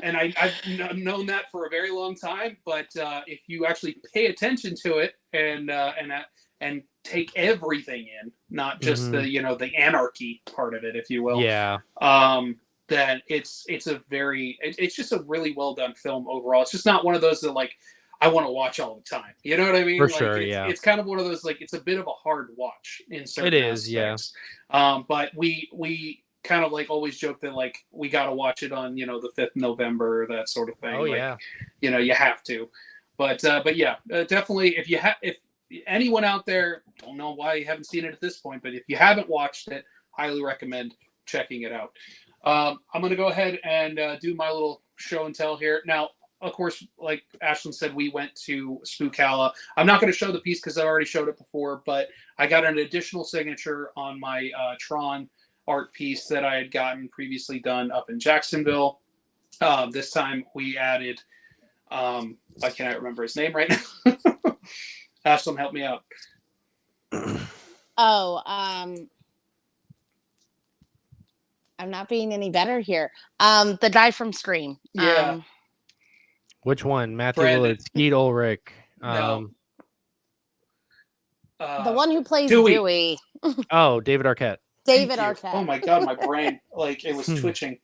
and I've known that for a very long time. But if you actually pay attention to it and take everything in, not just the anarchy part of it, if you will. Yeah. Then it's just a really well done film overall. It's just not one of those that like I want to watch all the time. You know what I mean? For like, sure, it's kind of one of those, like, it's a bit of a hard watch in certain aspects. But we kind of like always joke that like we got to watch it on, the 5th November, that sort of thing. Oh, like, you have to. But definitely if anyone out there, don't know why you haven't seen it at this point, but if you haven't watched it, highly recommend checking it out. I'm going to go ahead and do my little show and tell here. Now, of course, like Ashlyn said, we went to Spookalla. I'm not going to show the piece because I already showed it before, but I got an additional signature on my Tron art piece that I had gotten previously done up in Jacksonville. This time we added, I cannot remember his name right now. Ashlyn, help me out. I'm not being any better here. The guy from Scream. Yeah. Which one? Matthew Lillard, Skeet Ulrich. No. The one who plays Dewey. Oh, David Arquette. David Arquette. Oh my God, my brain, like it was twitching.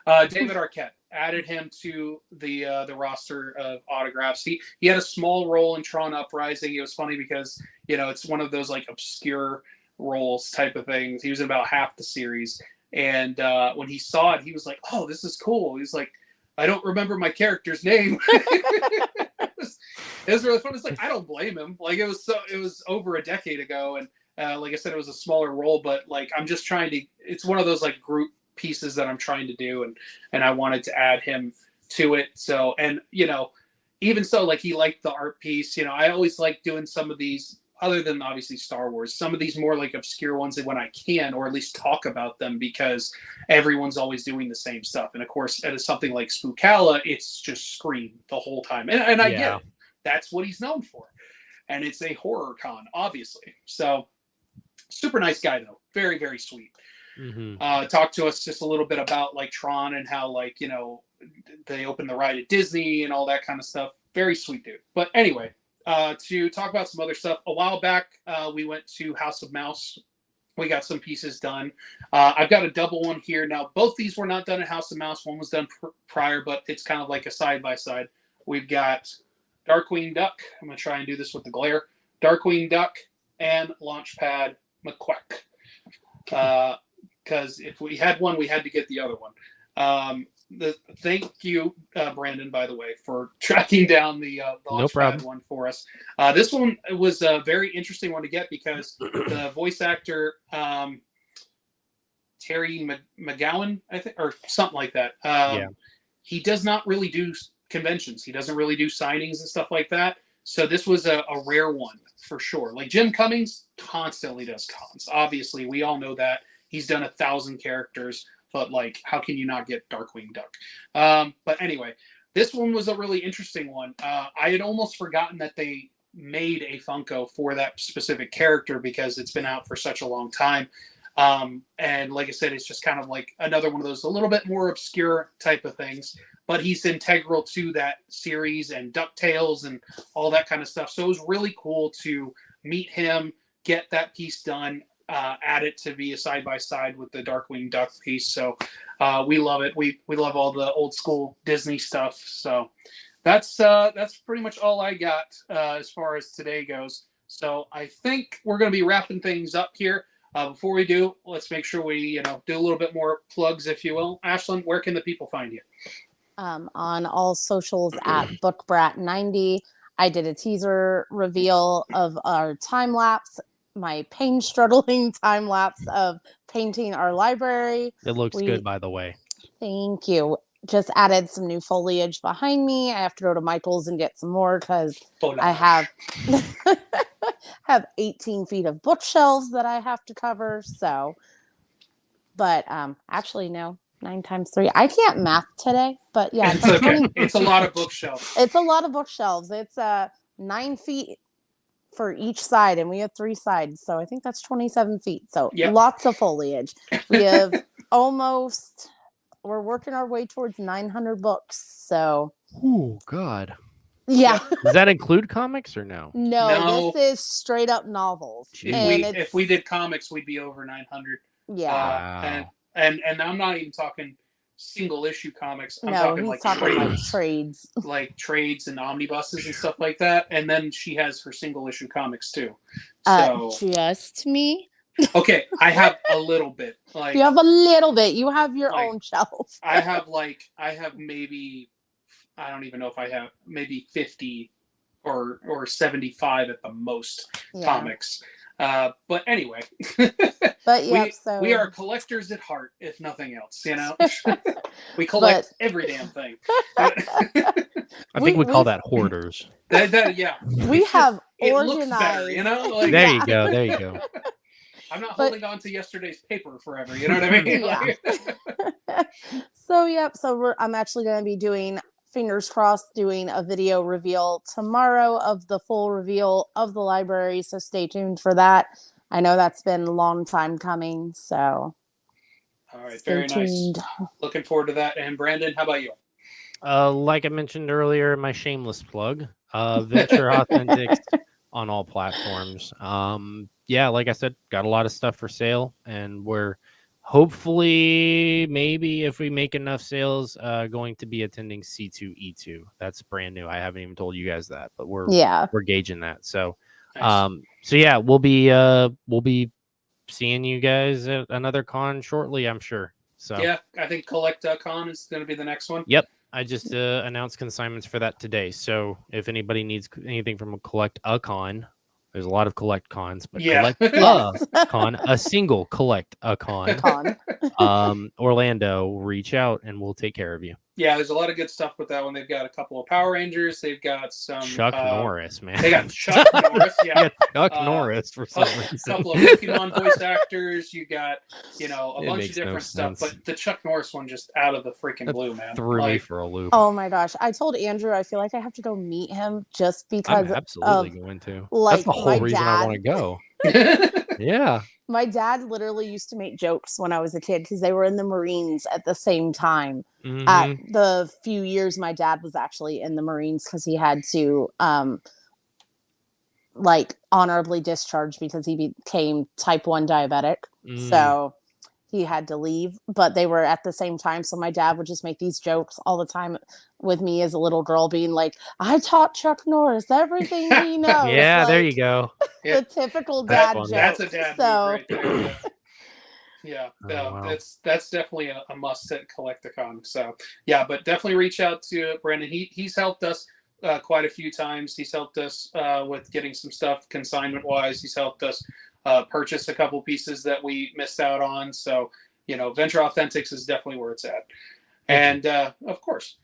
David Arquette, added him to the roster of autographs. He had a small role in Tron Uprising. It was funny because it's one of those like obscure roles type of things. He was in about half the series, And when he saw it, he was like, "Oh, this is cool." He's like, "I don't remember my character's name." It was really fun. It's like, I don't blame him. Like, it was over a decade ago, and like I said, it was a smaller role, but like I'm just trying to. It's one of those like group pieces that I'm trying to do, and I wanted to add him to it. So, and even so, like, he liked the art piece. I always like doing some of these, other than obviously Star Wars, some of these more like obscure ones when I can, or at least talk about them, because everyone's always doing the same stuff. And of course, at something like Spookala, it's just Scream the whole time. And I get it. That's what he's known for. And it's a horror con, obviously. So super nice guy, though. Very, very sweet. Mm-hmm. Talked to us just a little bit about like Tron and how, like, they opened the ride at Disney and all that kind of stuff. Very sweet dude. But anyway, to talk about some other stuff, a while back, we went to House of Mouse. We got some pieces done. I've got a double one here. Now, both these were not done at House of Mouse. One was done prior, but it's kind of like a side-by-side. We've got Darkwing Duck. I'm going to try and do this with the glare. Darkwing Duck and Launchpad McQuack. Because if we had one, we had to get the other one. Thank you, Brandon, by the way, for tracking down the Launchpad one for us. This one was a very interesting one to get because the voice actor, Terry McGowan, I think, or something like that. He does not really do conventions. He doesn't really do signings and stuff like that. So this was a rare one for sure. Like Jim Cummings constantly does cons. Obviously, we all know that. He's done 1,000 characters. But, like, how can you not get Darkwing Duck? But anyway, this one was a really interesting one. I had almost forgotten that they made a Funko for that specific character because it's been out for such a long time. And like I said, it's just kind of like another one of those a little bit more obscure type of things. But he's integral to that series and DuckTales and all that kind of stuff. So it was really cool to meet him, get that piece done. Add it to be a side-by-side with the Darkwing Duck piece. So we love it. We love all the old school Disney stuff. So that's pretty much all I got as far as today goes. So I think we're going to be wrapping things up here. Before we do, let's make sure we do a little bit more plugs, if you will. Ashlyn, where can the people find you? On all socials at BookBrat90. I did a teaser reveal of our time lapse. My pain-struggling time lapse of painting our library. It looks good, by the way. Thank you. Just added some new foliage behind me. I have to go to Michael's and get some more because I have 18 feet of bookshelves that I have to cover. So, but actually, no, 9 times 3. I can't math today, but yeah, it's okay. It's a lot of bookshelves. It's a lot of bookshelves. It's 9 feet for each side, and we have 3 sides, so I think that's 27 feet. So lots of foliage. We have we're working our way towards 900 books. So oh god, yeah. Does that include comics or no? No, this is straight up novels. If we did comics, we'd be over 900. Yeah. And I'm not even talking single issue comics. I'm talking like trades. Like trades and omnibuses and stuff like that. And then she has her single issue comics too. So just me. Okay, I have a little bit. Like you have a little bit. You have your own shelf. I have maybe, I don't even know if I have maybe 50 or 75 at the most comics. But anyway, but yeah, we are collectors at heart, if nothing else. We collect every damn thing. I think we call that hoarders. Yeah, we have organized. Looks better, Like, there you go. There you go. I'm not holding on to yesterday's paper forever. You know what I mean? Yeah. So I'm actually going to be doing, fingers crossed, doing a video reveal tomorrow of the full reveal of the library. So stay tuned for that. I know that's been a long time coming. So all right, very nice. Looking forward to that. And Brandon, how about you? Like I mentioned earlier, my shameless plug, Venture Authentics on all platforms. Yeah, like I said, got a lot of stuff for sale, and we're hopefully, maybe if we make enough sales, going to be attending C2E2. That's brand new. I haven't even told you guys that, but we're gauging that. So, nice. So yeah, we'll be seeing you guys at another con shortly, I'm sure. So Yeah, I think Collect.con is going to be the next one. Yep. I just announced consignments for that today. So if anybody needs anything from a Collect a con, there's a lot of Collect cons, but Yeah. Collect a con, a single Collect a con, Orlando, reach out and we'll take care of you. Yeah, there's a lot of good stuff with that one. They've got a couple of Power Rangers. They've got some Chuck Norris, man. They got Chuck Norris. Yeah, Chuck Norris for some reason. A couple of Pokemon voice actors. You got, a It bunch makes of different no stuff. sense. But the Chuck Norris one just out of the freaking That blue, man. threw me for a loop. Oh my gosh. I told Andrew I feel like I have to go meet him just because I'm absolutely of going to. like That's the whole my reason I want to go. Yeah. my dad literally used to make jokes when I was a kid because they were in the Marines at the same time. At the few years my dad was actually in the Marines because he had to like honorably discharge because he became type 1 diabetic. So he had to leave, but they were at the same time. So my dad would just make these jokes all the time with me as a little girl being like, I taught Chuck Norris everything he knows. Yeah, like, there you go. The typical dad joke. That's a dad so move right there. Yeah, wow. that's definitely a must at Collect-a-con. So yeah, but definitely reach out to Brandon. He's helped us quite a few times. He's helped us with getting some stuff consignment wise. He's helped us purchase a couple pieces that we missed out on. So Venture Authentics is definitely where it's at. And of course,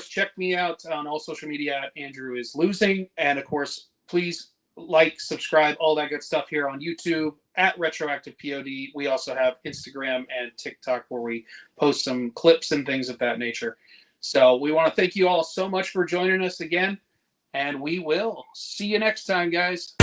check me out on all social media at Andrew is Losing. And of course, please like, subscribe, all that good stuff here on YouTube at Retroactive POD. We also have Instagram and TikTok where we post some clips and things of that nature. So we want to thank you all so much for joining us again, and we will see you next time, guys.